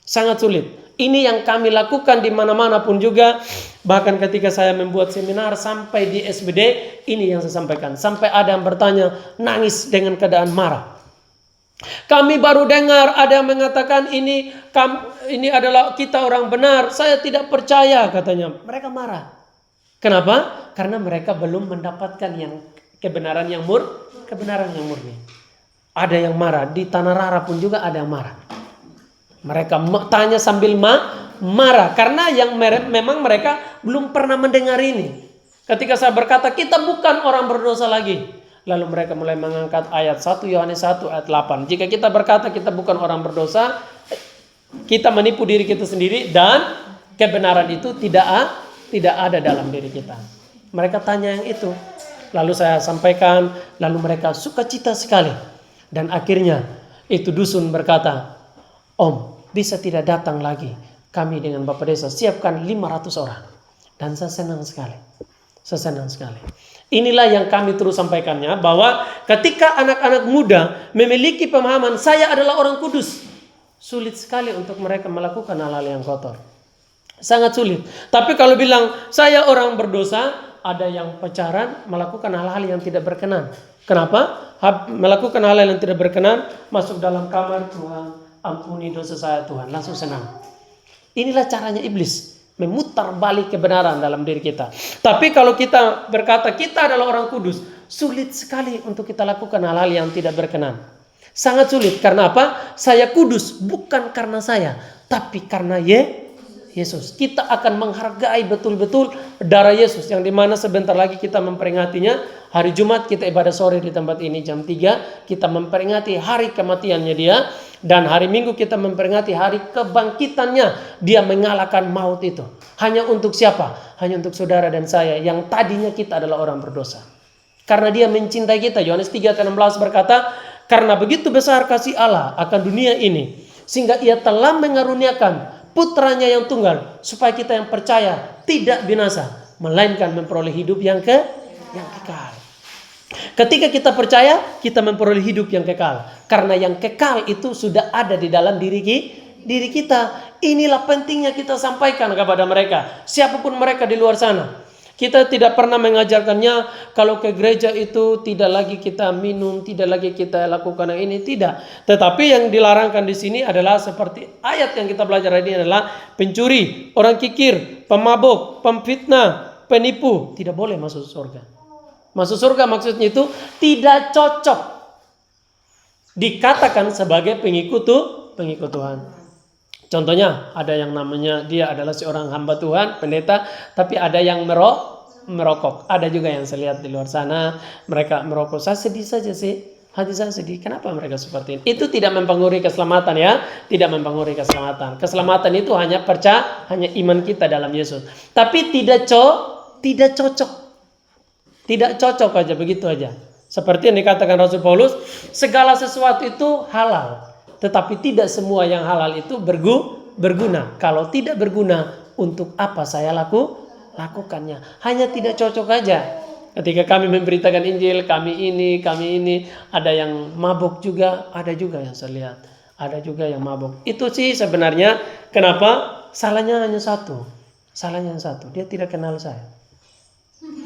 Sangat sulit. Ini yang kami lakukan di mana-mana pun juga. Bahkan ketika saya membuat seminar sampai di SBD, ini yang saya sampaikan. Sampai ada yang bertanya, nangis dengan keadaan marah. Kami baru dengar ada yang mengatakan ini adalah kita orang benar. Saya tidak percaya katanya. Mereka marah. Kenapa? Karena mereka belum mendapatkan kebenaran yang murni. Ada yang marah. Di Tanah Rara pun juga ada yang marah. Mereka tanya sambil marah. Karena memang mereka belum pernah mendengar ini. Ketika saya berkata kita bukan orang berdosa lagi. Lalu mereka mulai mengangkat ayat 1 Yohanes 1 ayat 8. Jika kita berkata kita bukan orang berdosa, kita menipu diri kita sendiri dan kebenaran itu tidak ada dalam diri kita. Mereka tanya yang itu. Lalu saya sampaikan, lalu mereka sukacita sekali. Dan akhirnya itu dusun berkata, Om, bisa tidak datang lagi. Kami dengan Bapak Desa siapkan 500 orang. Dan saya senang sekali. Inilah yang kami terus sampaikannya, bahwa ketika anak-anak muda memiliki pemahaman saya adalah orang kudus, sulit sekali untuk mereka melakukan hal-hal yang kotor. Sangat sulit. Tapi kalau bilang saya orang berdosa, ada yang pacaran melakukan hal-hal yang tidak berkenan. Kenapa? Melakukan hal-hal yang tidak berkenan, masuk dalam kamar, Tuhan ampuni dosa saya Tuhan, langsung senang. Inilah caranya iblis, memutar balik kebenaran dalam diri kita. Tapi kalau kita berkata kita adalah orang kudus, sulit sekali untuk kita lakukan hal-hal yang tidak berkenan. Sangat sulit. Karena apa? Saya kudus bukan karena saya, tapi karena Yesus. Kita akan menghargai betul-betul darah Yesus, yang dimana sebentar lagi kita memperingatinya. Hari Jumat kita ibadah sore di tempat ini jam 3. Kita memperingati hari kematiannya dia. Dan hari Minggu kita memperingati hari kebangkitannya. Dia mengalahkan maut itu. Hanya untuk siapa? Hanya untuk saudara dan saya yang tadinya kita adalah orang berdosa. Karena dia mencintai kita. Yohanes 3:16 berkata, karena begitu besar kasih Allah akan dunia ini, sehingga ia telah mengaruniakan putranya yang tunggal, supaya kita yang percaya tidak binasa, melainkan memperoleh hidup yang kekal. Ketika kita percaya, kita memperoleh hidup yang kekal. Karena yang kekal itu sudah ada di dalam diri kita. Inilah pentingnya kita sampaikan kepada mereka, siapapun mereka di luar sana. Kita tidak pernah mengajarkannya kalau ke gereja itu tidak lagi kita minum, tidak lagi kita lakukan yang ini, tidak. Tetapi yang dilarangkan di sini adalah seperti ayat yang kita belajar ini adalah pencuri, orang kikir, pemabuk, pemfitnah, penipu, tidak boleh masuk surga. Masuk surga maksudnya itu tidak cocok dikatakan sebagai pengikut Tuhan. Contohnya ada yang namanya dia adalah seorang hamba Tuhan, pendeta, tapi ada yang merokok. Ada juga yang saya lihat di luar sana mereka merokok. Saya sedih saja sih, hati saya sedih. Kenapa mereka seperti ini? Itu tidak mempengaruhi keselamatan ya, tidak mempengaruhi keselamatan. Keselamatan itu hanya iman kita dalam Yesus. Tapi tidak cocok. Tidak cocok aja, begitu aja. Seperti yang dikatakan Rasul Paulus, segala sesuatu itu halal. Tetapi tidak semua yang halal itu berguna. Kalau tidak berguna, untuk apa saya lakukannya? Hanya tidak cocok aja. Ketika kami memberitakan Injil, kami ini, ada yang mabuk juga, ada juga yang saya lihat. Ada juga yang mabuk. Itu sih sebenarnya kenapa? Salahnya hanya satu. Dia tidak kenal saya.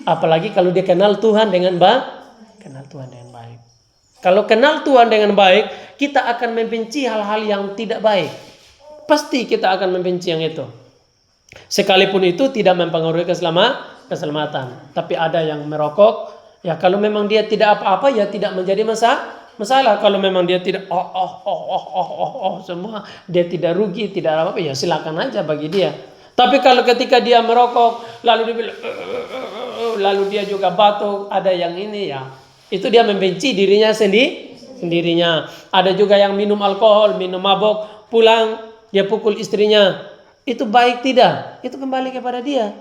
Apalagi kalau dia kenal Tuhan dengan baik. Kalau kenal Tuhan dengan baik, kita akan membenci hal-hal yang tidak baik. Pasti kita akan membenci yang itu. Sekalipun itu tidak mempengaruhi keselamatan. Tapi ada yang merokok, ya kalau memang dia tidak apa-apa, ya tidak menjadi masalah. Kalau memang dia tidak semua, dia tidak rugi, tidak apa-apa, ya silakan aja bagi dia. Tapi kalau ketika dia merokok, lalu dia bilang, lalu dia juga batuk, ada yang ini ya, itu dia membenci dirinya sendirinya. Ada juga yang minum alkohol, minum mabok, pulang dia pukul istrinya. Itu baik tidak? Itu kembali kepada dia.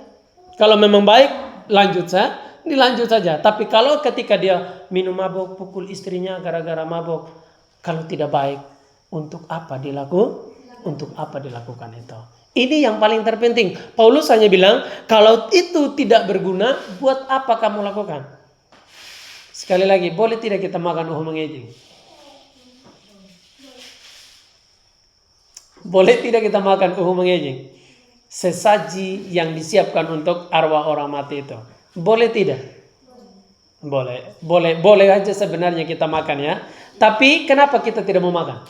Kalau memang baik, lanjut saja. Tapi kalau ketika dia minum mabok, pukul istrinya gara-gara mabok, kalau tidak baik, untuk apa dilakukan itu? Ini yang paling terpenting. Paulus hanya bilang, kalau itu tidak berguna, buat apa kamu lakukan? Sekali lagi, boleh tidak kita makan uhu mengejeng? Boleh tidak kita makan uhu mengejeng? Sesaji yang disiapkan untuk arwah orang mati itu. Boleh tidak? Boleh aja sebenarnya kita makan ya. Tapi kenapa kita tidak mau makan?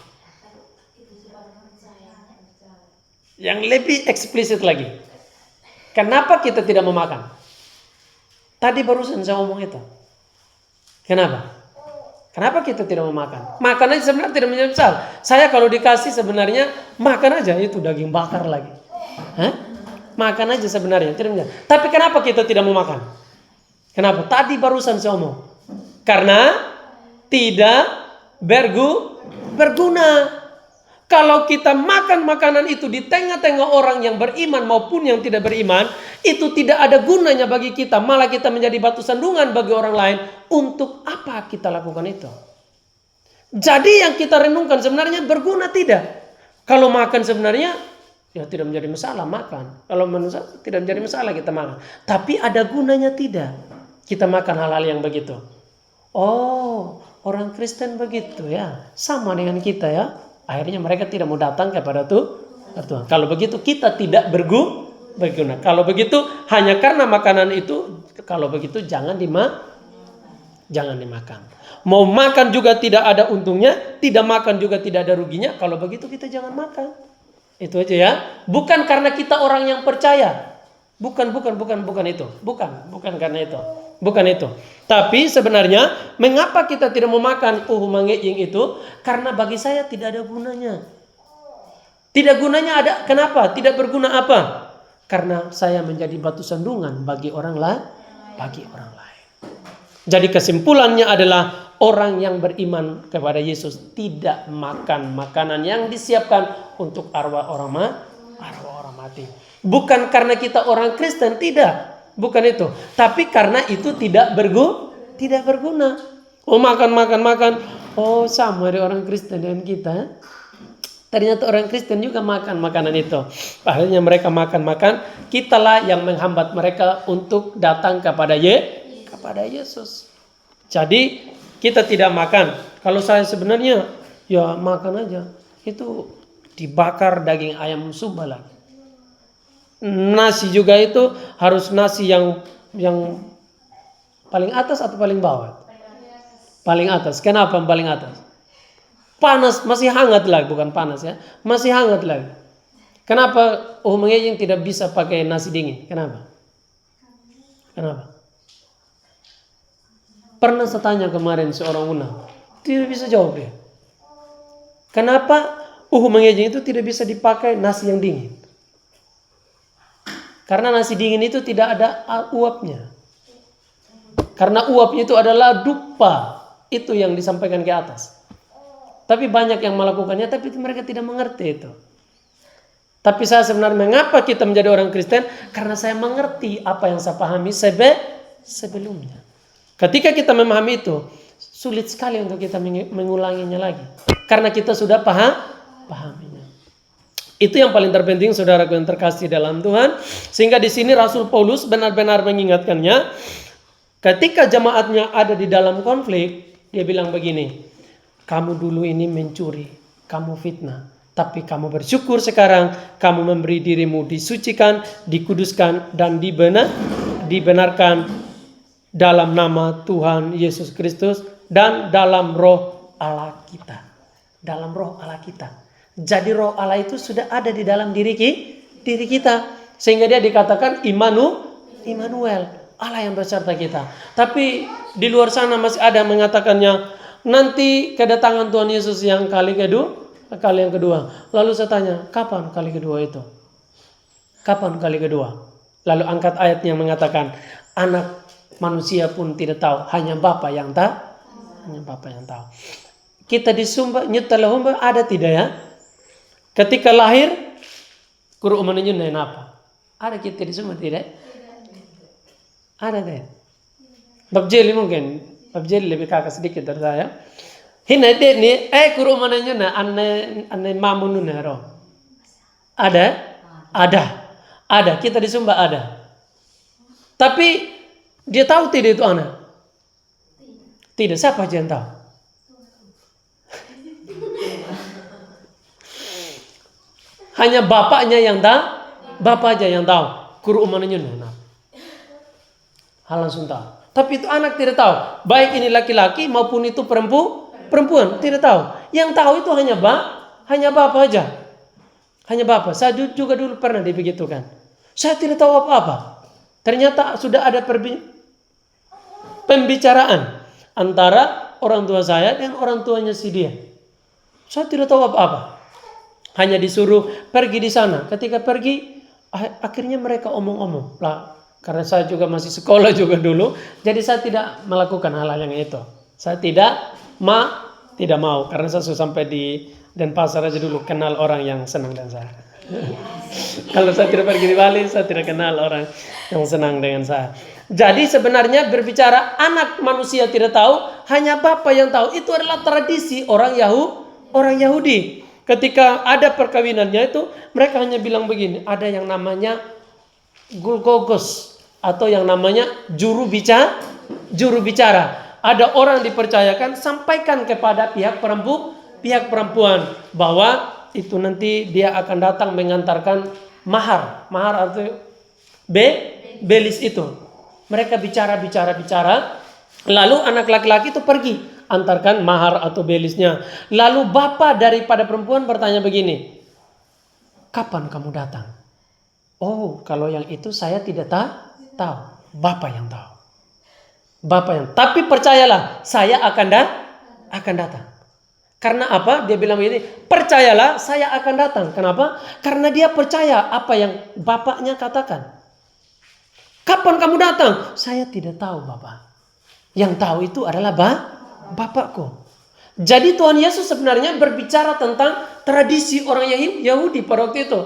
Yang lebih eksplisit lagi. Kenapa kita tidak mau makan? Tadi barusan saya ngomong itu. Kenapa? Kenapa kita tidak mau makan? Makan aja sebenarnya tidak menjadi masalah. Saya kalau dikasih sebenarnya makan aja, itu daging bakar lagi. Hah? Makan aja sebenarnya, tidak menjadi. Tapi kenapa kita tidak mau makan? Kenapa? Tadi barusan saya ngomong. Karena tidak berguna. Kalau kita makan makanan itu di tengah-tengah orang yang beriman maupun yang tidak beriman, itu tidak ada gunanya bagi kita. Malah kita menjadi batu sandungan bagi orang lain. Untuk apa kita lakukan itu? Jadi yang kita renungkan sebenarnya berguna tidak? Kalau makan sebenarnya ya tidak menjadi masalah makan. Kalau manusia tidak menjadi masalah kita makan. Tapi ada gunanya tidak? Kita makan hal-hal yang begitu. Oh, orang Kristen begitu ya. Sama dengan kita ya. Akhirnya mereka tidak mau datang kepada Tuhan. Kalau begitu kita tidak berguna. Kalau begitu hanya karena makanan itu, kalau begitu jangan dimakan. Mau makan juga tidak ada untungnya, tidak makan juga tidak ada ruginya. Kalau begitu kita jangan makan. Itu aja ya. Bukan karena kita orang yang percaya. Bukan itu. Bukan karena itu. Bukan itu. Tapi sebenarnya mengapa kita tidak mau makan mangejing itu? Karena bagi saya tidak ada gunanya. Tidak gunanya ada. Kenapa? Tidak berguna apa? Karena saya menjadi batu sandungan bagi orang lain. Jadi kesimpulannya adalah orang yang beriman kepada Yesus tidak makan makanan yang disiapkan untuk arwah orang mati. Bukan karena kita orang Kristen, tidak. Bukan itu. Tapi karena itu tidak berguna. Oh makan. Oh sama ada orang Kristen dengan kita. Ternyata orang Kristen juga makan makanan itu. Akhirnya mereka makan. Kitalah yang menghambat mereka untuk datang kepada Yesus. Jadi kita tidak makan. Kalau saya sebenarnya ya makan aja. Itu dibakar daging ayam sumba lagi. Nasi juga itu harus nasi yang paling atas atau paling bawah? Paling atas. Kenapa paling atas? Panas, masih hangat lagi, bukan panas ya. Masih hangat lagi. Kenapa mangejing tidak bisa pakai nasi dingin? Kenapa? Pernah saya tanya kemarin seorang una, tidak bisa jawab ya. Kenapa mangejing itu tidak bisa dipakai nasi yang dingin? Karena nasi dingin itu tidak ada uapnya. Karena uapnya itu adalah dupa. Itu yang disampaikan ke atas. Tapi banyak yang melakukannya, tapi mereka tidak mengerti itu. Tapi saya sebenarnya mengapa kita menjadi orang Kristen? Karena saya mengerti apa yang saya pahami sebelumnya. Ketika kita memahami itu, sulit sekali untuk kita mengulanginya lagi. Karena kita sudah pahaminya. Itu yang paling terpenting saudaraku yang terkasih dalam Tuhan. Sehingga di sini Rasul Paulus benar-benar mengingatkannya. Ketika jemaatnya ada di dalam konflik, dia bilang begini. Kamu dulu ini mencuri, kamu fitnah. Tapi kamu bersyukur sekarang, kamu memberi dirimu disucikan, dikuduskan, dan dibenarkan dalam nama Tuhan Yesus Kristus dan dalam roh Allah kita. Dalam roh Allah kita. Jadi roh Allah itu sudah ada di dalam diri kita. Sehingga dia dikatakan Immanuel. Allah yang beserta kita. Tapi di luar sana masih ada yang mengatakannya. Nanti kedatangan Tuhan Yesus yang kali yang kedua. Lalu saya tanya, kapan kali kedua itu? Kapan kali kedua? Lalu angkat ayat yang mengatakan, anak manusia pun tidak tahu. Hanya Bapa yang tahu. Kita disumba, nyetala humba ada tidak ya? Ketika lahir, kuru umannya apa? Ada kita di semua tidak? Ada deh. Bab jeli mungkin, bab jeli lebih kakak sedikit dari saya. Hina deh ni, kuru umannya anne mamun nero. Ada. Kita di Sumba ada. Tapi dia tahu tidak itu anak? Tidak. Siapa aja yang tahu? Hanya bapaknya yang tahu, bapak aja yang tahu. Kuru umannya hal langsung tahu. Tapi itu anak tidak tahu. Baik ini laki-laki maupun itu perempuan. perempuan? Tidak tahu. Yang tahu itu hanya Bapak aja. Hanya Bapak. Saya juga dulu pernah dibegitukan. Saya tidak tahu apa-apa. Ternyata sudah ada pembicaraan antara orang tua saya dan orang tuanya si dia. Saya tidak tahu apa-apa. Hanya disuruh pergi di sana. Ketika pergi, akhirnya mereka omong-omong. Lah, karena saya juga masih sekolah juga dulu, jadi saya tidak melakukan hal-hal yang itu. Saya tidak mau karena saya sudah sampai di Denpasar aja dulu kenal orang yang senang dengan saya. Kalau saya tidak pergi di Bali, saya tidak kenal orang yang senang dengan saya. Jadi sebenarnya berbicara anak manusia tidak tahu, hanya Bapa yang tahu. Itu adalah tradisi orang Yahudi. Ketika ada perkawinannya itu, mereka hanya bilang begini, ada yang namanya gulgogos atau yang namanya juru bicara. Ada orang dipercayakan sampaikan kepada pihak perempuan bahwa itu nanti dia akan datang mengantarkan mahar atau belis itu. Mereka bicara, lalu anak laki-laki itu pergi antarkan mahar atau belisnya. Lalu bapak daripada perempuan bertanya begini, kapan kamu datang? Oh, kalau yang itu saya tidak tahu. Bapak yang tahu. Tapi percayalah, saya akan datang. Karena apa? Dia bilang begini, percayalah saya akan datang. Kenapa? Karena dia percaya apa yang bapaknya katakan. Kapan kamu datang? Saya tidak tahu, Bapak. Yang tahu itu adalah Bapakku. Jadi Tuhan Yesus sebenarnya berbicara tentang tradisi orang Yahudi pada waktu itu.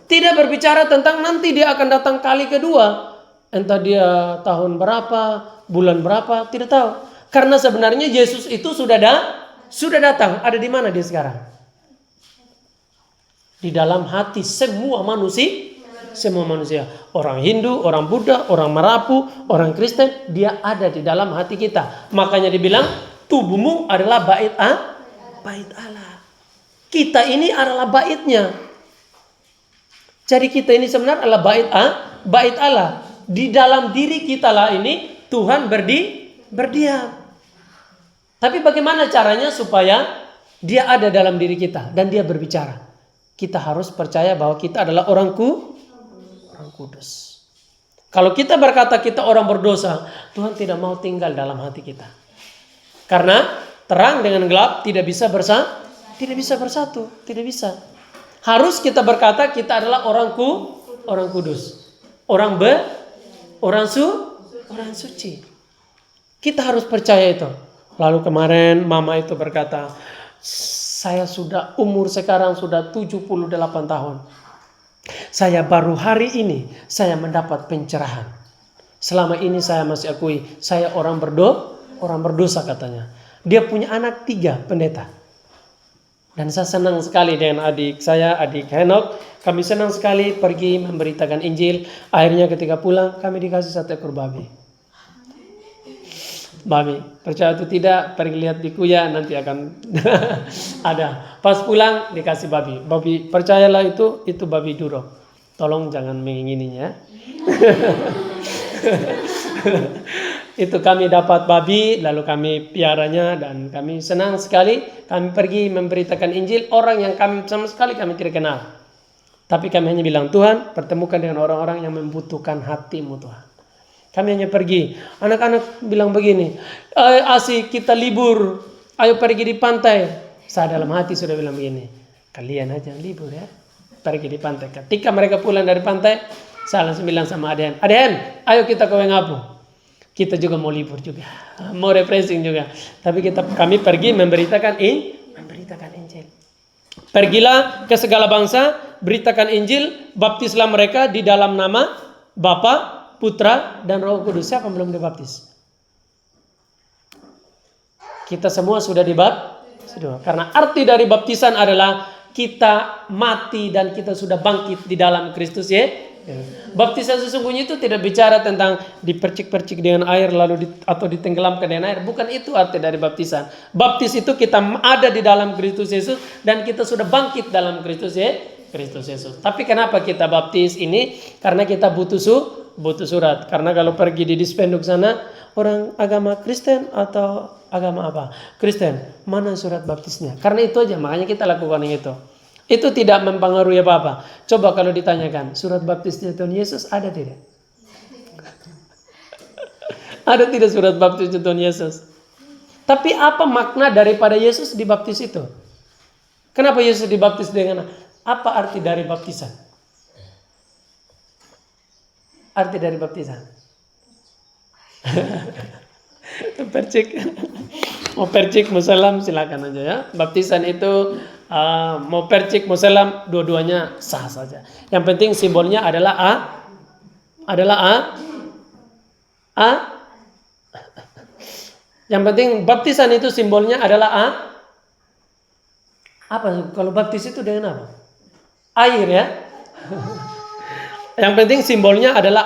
Tidak berbicara tentang nanti dia akan datang kali kedua. Entah dia tahun berapa, bulan berapa, tidak tahu. Karena sebenarnya Yesus itu sudah datang. Ada di mana dia sekarang? Di dalam hati semua manusia. Orang Hindu, orang Buddha, orang Marapu, orang Kristen, dia ada di dalam hati kita. Makanya dibilang tubuhmu adalah bait Allah. Kita ini adalah baitnya. Jadi kita ini sebenarnya adalah bait Allah. Di dalam diri kita lah ini Tuhan berdiam. Tapi bagaimana caranya supaya dia ada dalam diri kita dan dia berbicara? Kita harus percaya bahwa kita adalah orang kudus. Kalau kita berkata kita orang berdosa, Tuhan tidak mau tinggal dalam hati kita. Karena terang dengan gelap tidak bisa bersatu, tidak bisa. Harus kita berkata kita adalah orang kudus. Orang suci. Kita harus percaya itu. Lalu kemarin mama itu berkata, saya sudah umur sekarang sudah 78 tahun. Saya baru hari ini saya mendapat pencerahan. Selama ini saya masih akui saya orang berdosa katanya. Dia punya anak 3 pendeta. Dan saya senang sekali dengan adik saya, adik Henok. Kami senang sekali pergi memberitakan Injil. Akhirnya ketika pulang kami dikasih 1 ekor babi. Percaya atau tidak, pergi lihat di Kuya nanti akan ada. Pas pulang dikasih babi. Percayalah itu babi Duro. Tolong jangan mengingininya. Itu kami dapat babi, lalu kami piaranya dan kami senang sekali. Kami pergi memberitakan Injil orang yang kami sama sekali kami tidak kenal. Tapi kami hanya bilang, Tuhan pertemukan dengan orang-orang yang membutuhkan hatimu Tuhan. Kami hanya pergi. Anak-anak bilang begini, asik kita libur, ayo pergi di pantai. Saya dalam hati sudah bilang begini, kalian aja libur ya, pergi di pantai. Ketika mereka pulang dari pantai, saya langsung bilang sama Aden, ayo kita ke Wengapu. Kita juga mau libur juga, mau refreshing juga. Tapi kami pergi memberitakan Injil. Pergilah ke segala bangsa, beritakan Injil, baptislah mereka di dalam nama Bapa, Putra, dan Roh Kudus. Siapa yang belum dibaptis? Kita semua sudah dibaptis. Karena arti dari baptisan adalah kita mati dan kita sudah bangkit di dalam Kristus ya. Baptisan sesungguhnya itu tidak bicara tentang dipercik-percik dengan air atau ditenggelamkan dengan air. Bukan itu arti dari baptisan. Baptis itu kita ada di dalam Kristus Yesus dan kita sudah bangkit dalam Kristus Yesus. Tapi kenapa kita baptis ini? Karena kita butuh surat. Karena kalau pergi di dispenduk sana, orang agama Kristen atau Agama apa? Kristen. Mana surat baptisnya? Karena itu aja, makanya kita lakukan yang itu. Itu tidak mempengaruhi apa-apa. Coba kalau ditanyakan, surat baptisnya Tuhan Yesus ada tidak? Ada tidak surat baptisnya Tuhan Yesus? Tapi apa makna daripada Yesus dibaptis itu? Kenapa Yesus dibaptis dengan apa arti dari baptisan? Arti dari baptisan. Percik. Mau percik, mau selam silakan aja ya. Baptisan itu mau percik, mau selam, dua-duanya sah saja. Yang penting simbolnya adalah A. Yang penting baptisan itu simbolnya adalah apa? Kalau baptis itu dengan apa? Air ya. Yang penting simbolnya adalah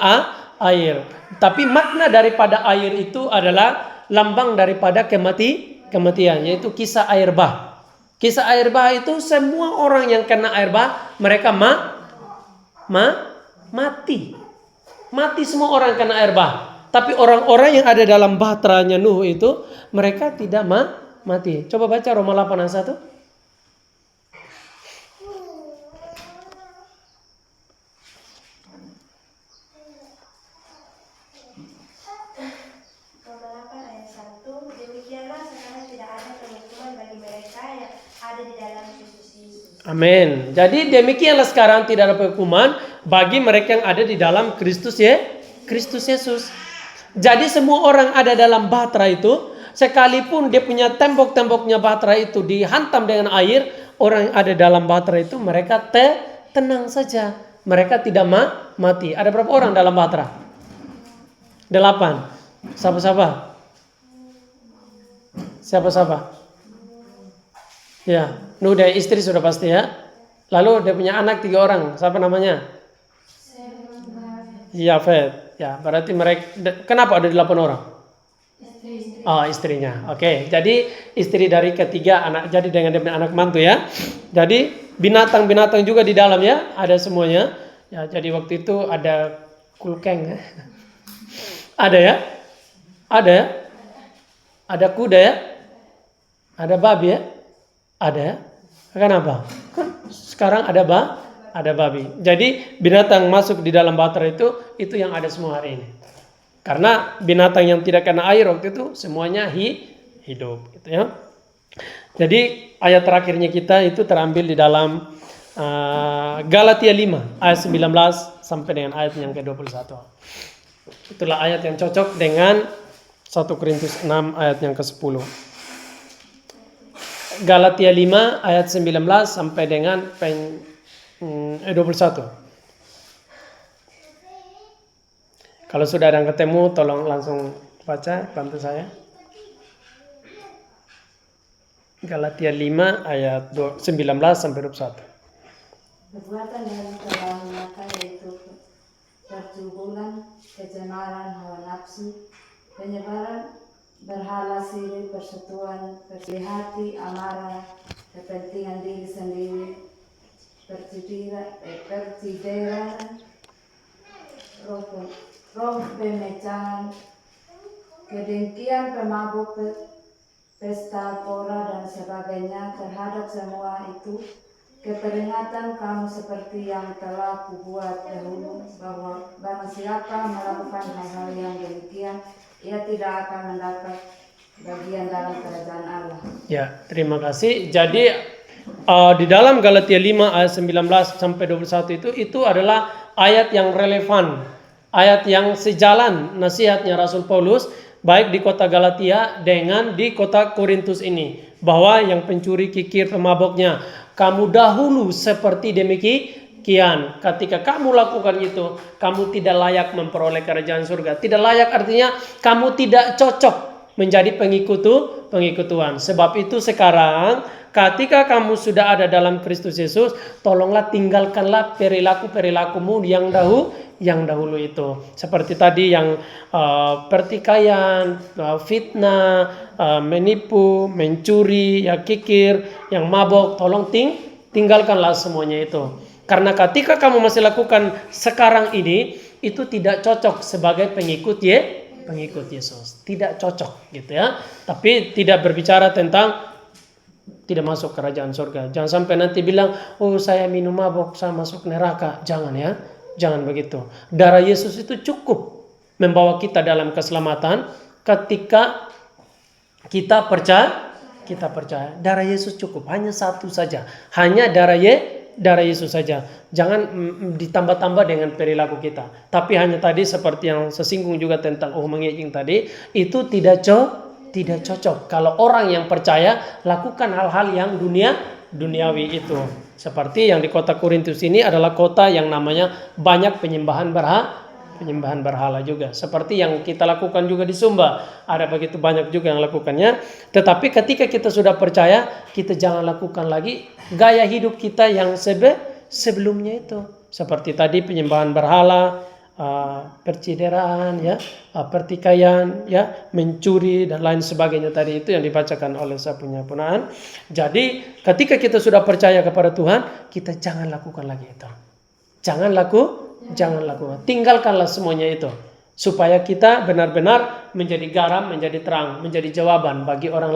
air. Tapi makna daripada air itu adalah lambang daripada kematian, yaitu kisah air bah. Kisah air bah itu semua orang yang kena air bah, mereka mati. Mati semua orang kena air bah. Tapi orang-orang yang ada dalam bahteranya Nuh itu, mereka tidak mati. Coba baca Roma 8 ayat 1. Amin. Jadi demikianlah sekarang tidak ada hukuman bagi mereka yang ada di dalam Kristus Yesus. Jadi semua orang ada dalam bahtera itu, sekalipun dia punya tembok-temboknya bahtera itu dihantam dengan air, orang yang ada dalam bahtera itu mereka tenang saja. Mereka tidak mati. Ada berapa orang dalam bahtera? 8. Siapa? Ya, Nuh dan istri sudah pasti ya. Lalu dia punya anak 3 orang. Siapa namanya? Yafet. Ya, berarti mereka. Kenapa ada 8 orang? Oh, istrinya. Oke, jadi istri dari ketiga anak. Jadi dengan dia punya anak mantu ya. Jadi binatang-binatang juga di dalam ya. Ada semuanya. Ya, jadi waktu itu ada kulkeng. Ada ya? Ada kuda ya? Ada babi ya? Ada. Kenapa? Kan sekarang ada babi. Jadi binatang masuk di dalam bahtera itu yang ada semua hari ini. Karena binatang yang tidak kena air waktu itu semuanya hidup gitu ya. Jadi ayat terakhirnya kita itu terambil di dalam Galatia 5 ayat 19 sampai dengan ayat yang ke-21. Itulah ayat yang cocok dengan 1 Korintus 6 ayat yang ke-10. Galatia 5 ayat 19 sampai dengan 21. Kalau sudah ada yang ketemu tolong langsung baca, bantu saya. Galatia 5 ayat 19 sampai 21. Perbuatan yang telah nyata yaitu percubulan, kecemaran hawa nafsu, penyebaran berhala siri, persekutuan, hati, amarah, kepentingan diri sendiri, percideran, roh pemecahan, kedengkian, pemabuk, pesta pora dan sebagainya. Terhadap semua itu keperingatan kamu seperti yang telah kubuat dahulu, bahwa barang siapa melakukan hal-hal yang demikian, ia tidak akan mendapat bagian dalam kerajaan Allah. Ya, terima kasih. Jadi di dalam Galatia 5 ayat 19 sampai 21 itu adalah ayat yang relevan, ayat yang sejalan nasihatnya Rasul Paulus baik di kota Galatia dengan di kota Korintus ini, bahwa yang pencuri, kikir, pemaboknya, kamu dahulu seperti demikian. Ketika kamu lakukan itu, kamu tidak layak memperoleh kerajaan surga. Tidak layak artinya kamu tidak cocok menjadi pengikut Tuhan. Sebab itu sekarang ketika kamu sudah ada dalam Kristus Yesus, tolonglah tinggalkanlah perilaku-perilakumu yang dahulu itu. Seperti tadi yang pertikaian, fitnah, menipu, mencuri, ya kikir, yang mabok, tolong tinggalkanlah semuanya itu. Karena ketika kamu masih lakukan sekarang ini, itu tidak cocok sebagai pengikut pengikut Yesus. Tidak cocok gitu ya. Tapi tidak berbicara tentang tidak masuk kerajaan surga. Jangan sampai nanti bilang, oh saya minum mabok, saya masuk neraka. Jangan ya, jangan begitu. Darah Yesus itu cukup membawa kita dalam keselamatan ketika kita percaya. Darah Yesus cukup, hanya satu saja. Hanya darah Yesus saja. Jangan ditambah-tambah dengan perilaku kita. Tapi hanya tadi seperti yang sesinggung juga tentang mengijing tadi, itu tidak cocok. Kalau orang yang percaya lakukan hal-hal yang duniawi itu. Seperti yang di kota Korintus ini adalah kota yang namanya banyak penyembahan berhala juga. Seperti yang kita lakukan juga di Sumba. Ada begitu banyak juga yang lakukannya. Tetapi ketika kita sudah percaya, kita jangan lakukan lagi gaya hidup kita yang sebelumnya itu. Seperti tadi penyembahan berhala, percideraan, ya, pertikaian, ya, mencuri dan lain sebagainya tadi itu yang dibacakan oleh saya punya punaan. Jadi ketika kita sudah percaya kepada Tuhan, kita jangan lakukan lagi itu. Jangan lakukan. Tinggalkanlah semuanya itu. Supaya kita benar-benar menjadi garam, menjadi terang, menjadi jawaban bagi orang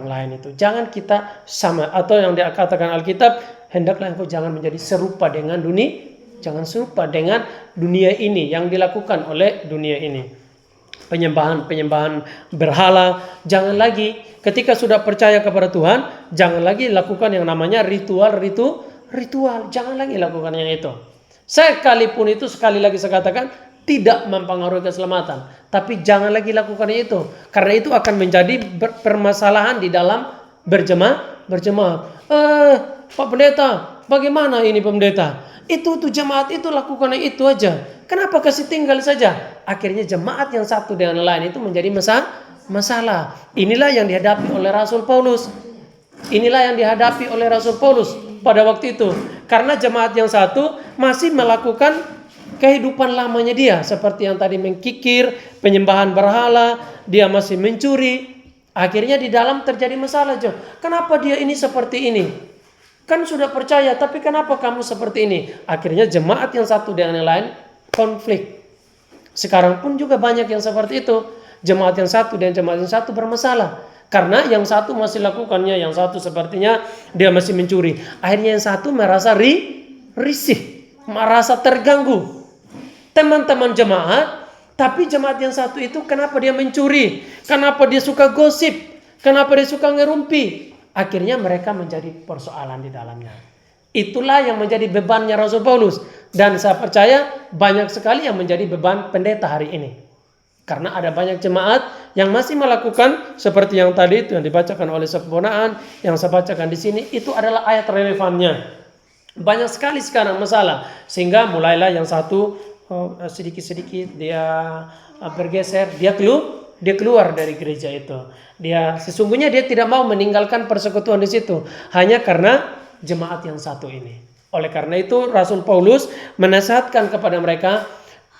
lain itu. Jangan kita sama. Atau yang dikatakan Alkitab, hendaklah engkau jangan menjadi serupa dengan dunia. Jangan serupa dengan dunia ini, yang dilakukan oleh dunia ini. Penyembahan berhala. Jangan lagi, ketika sudah percaya kepada Tuhan, jangan lagi lakukan yang namanya ritual. Jangan lagi lakukan yang itu. Sekalipun itu, sekali lagi saya katakan, tidak mempengaruhi keselamatan. Tapi jangan lagi lakukan itu. Karena itu akan menjadi permasalahan di dalam berjemaat. Pak Pendeta, bagaimana ini pendeta? Itu jemaat itu lakukan itu aja. Kenapa kasih tinggal saja? Akhirnya jemaat yang satu dengan lain itu menjadi masalah. Inilah yang dihadapi oleh Rasul Paulus. Pada waktu itu. Karena jemaat yang satu masih melakukan kehidupan lamanya dia. Seperti yang tadi mengkikir, penyembahan berhala, dia masih mencuri. Akhirnya di dalam terjadi masalah. Kenapa dia ini seperti ini? Kan sudah percaya, tapi kenapa kamu seperti ini? Akhirnya jemaat yang satu dengan yang lain konflik. Sekarang pun juga banyak yang seperti itu. Jemaat yang satu dan jemaat yang satu bermasalah. Karena yang satu masih lakukannya, yang satu sepertinya dia masih mencuri. Akhirnya yang satu merasa risih, merasa terganggu. Teman-teman jemaat, tapi jemaat yang satu itu kenapa dia mencuri? Kenapa dia suka gosip? Kenapa dia suka ngerumpi? Akhirnya mereka menjadi persoalan di dalamnya. Itulah yang menjadi bebannya Rasul Paulus. Dan saya percaya banyak sekali yang menjadi beban pendeta hari ini. Karena ada banyak jemaat yang masih melakukan seperti yang tadi itu yang dibacakan oleh Seponaan, yang saya bacakan di sini, itu adalah ayat relevannya. Banyak sekali sekarang masalah. Sehingga mulailah yang satu sedikit-sedikit dia bergeser, dia keluar dari gereja itu. Sesungguhnya dia tidak mau meninggalkan persekutuan di situ, hanya karena jemaat yang satu ini. Oleh karena itu Rasul Paulus menasihatkan kepada mereka,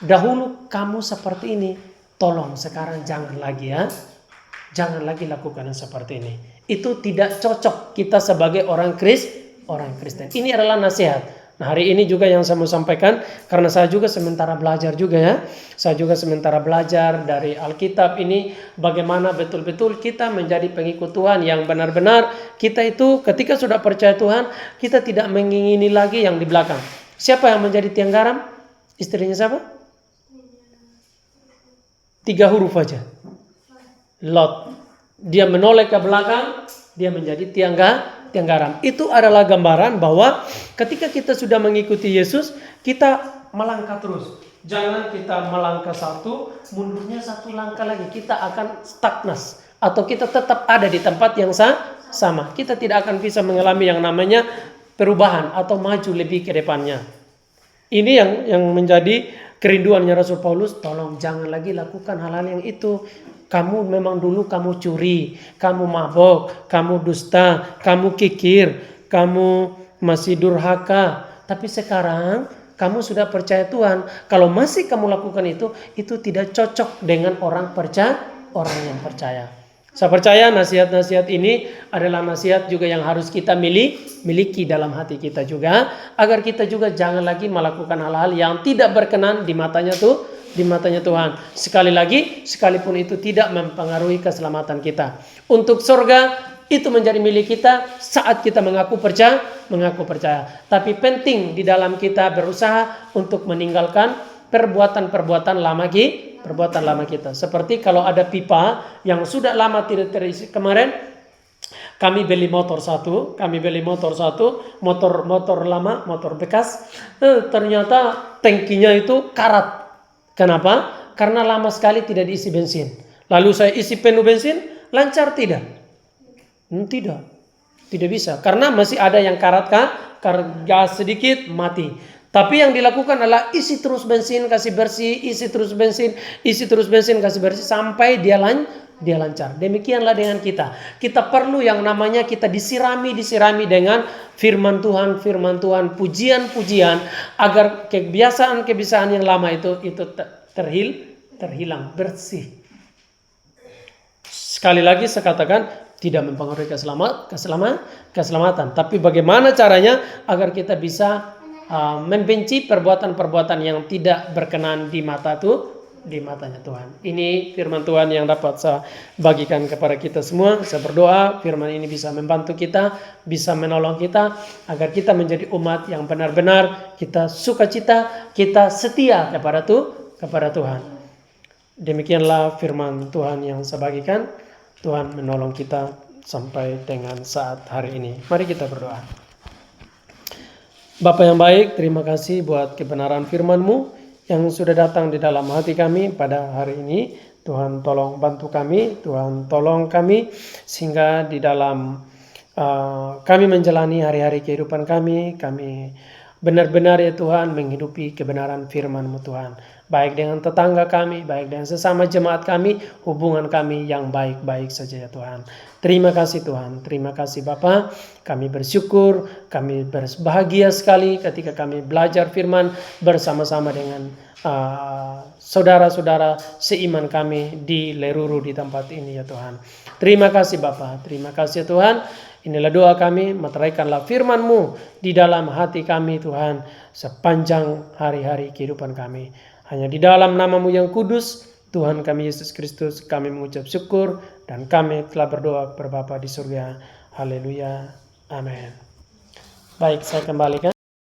dahulu kamu seperti ini, tolong sekarang jangan lagi ya. Jangan lagi lakukan yang seperti ini. Itu tidak cocok kita sebagai orang Kristen. Ini adalah nasihat. Nah, hari ini juga yang saya mau sampaikan, karena saya juga sementara belajar juga ya. Saya juga sementara belajar dari Alkitab ini, bagaimana betul-betul kita menjadi pengikut Tuhan yang benar-benar kita itu ketika sudah percaya Tuhan, kita tidak mengingini lagi yang di belakang. Siapa yang menjadi tiang garam? Istrinya siapa? 3 huruf aja. Lot. Dia menoleh ke belakang, dia menjadi tiang garam. Itu adalah gambaran bahwa ketika kita sudah mengikuti Yesus, kita melangkah terus. Jangan kita melangkah satu, mundurnya 1 langkah lagi. Kita akan stagnas. Atau kita tetap ada di tempat yang sama. Kita tidak akan bisa mengalami yang namanya perubahan atau maju lebih ke depannya. Ini yang menjadi kerinduannya Rasul Paulus. Tolong jangan lagi lakukan hal-hal yang itu. Kamu memang dulu kamu curi, kamu mabok, kamu dusta, kamu kikir, kamu masih durhaka. Tapi sekarang kamu sudah percaya Tuhan. Kalau masih kamu lakukan itu tidak cocok dengan orang yang percaya. Saya percaya nasihat-nasihat ini adalah nasihat juga yang harus kita miliki dalam hati kita juga. Agar kita juga jangan lagi melakukan hal-hal yang tidak berkenan di matanya di matanya Tuhan. Sekali lagi, sekalipun itu tidak mempengaruhi keselamatan kita. Untuk surga itu menjadi milik kita saat kita mengaku percaya. Tapi penting di dalam kita berusaha untuk meninggalkan perbuatan lama kita. Seperti kalau ada pipa yang sudah lama tidak terisi. Kemarin kami beli motor satu, motor lama, motor bekas. Ternyata tangkinya itu karat. Kenapa? Karena lama sekali tidak diisi bensin. Lalu saya isi penuh bensin, lancar tidak? Tidak bisa. Karena masih ada yang karat gas sedikit, mati. Tapi yang dilakukan adalah isi terus bensin, kasih bersih, isi terus bensin, kasih bersih, sampai dia lancar. Demikianlah dengan kita. Kita perlu yang namanya kita disirami dengan firman Tuhan, pujian-pujian, agar kebiasaan yang lama itu terhilang, bersih. Sekali lagi saya katakan, tidak mempengaruhi keselamatan. Tapi bagaimana caranya agar kita bisa membenci perbuatan-perbuatan yang tidak berkenan di matanya Tuhan. Ini firman Tuhan yang dapat saya bagikan kepada kita semua. Saya berdoa firman ini bisa membantu kita, bisa menolong kita agar kita menjadi umat yang benar-benar kita sukacita, kita setia kepada Tuhan. Demikianlah firman Tuhan yang saya bagikan. Tuhan menolong kita sampai dengan saat hari ini. Mari kita berdoa. Bapa yang baik, terima kasih buat kebenaran firman-Mu yang sudah datang di dalam hati kami pada hari ini. Tuhan tolong bantu kami, Tuhan tolong kami, sehingga di dalam kami menjalani hari-hari kehidupan kami benar-benar ya Tuhan menghidupi kebenaran firman-Mu Tuhan. Baik dengan tetangga kami, baik dengan sesama jemaat kami, hubungan kami yang baik-baik saja ya Tuhan. Terima kasih Tuhan, terima kasih Bapa. Kami bersyukur, kami berbahagia sekali ketika kami belajar firman bersama-sama dengan saudara-saudara seiman kami di Leruru di tempat ini ya Tuhan. Terima kasih Bapa, terima kasih Tuhan. Inilah doa kami, meteraikanlah firman-Mu di dalam hati kami Tuhan sepanjang hari-hari kehidupan kami. Hanya di dalam nama-Mu yang kudus, Tuhan kami Yesus Kristus, kami mengucap syukur dan kami telah berdoa kepada Bapa di surga. Haleluya. Amin. Baik, saya kembalikan.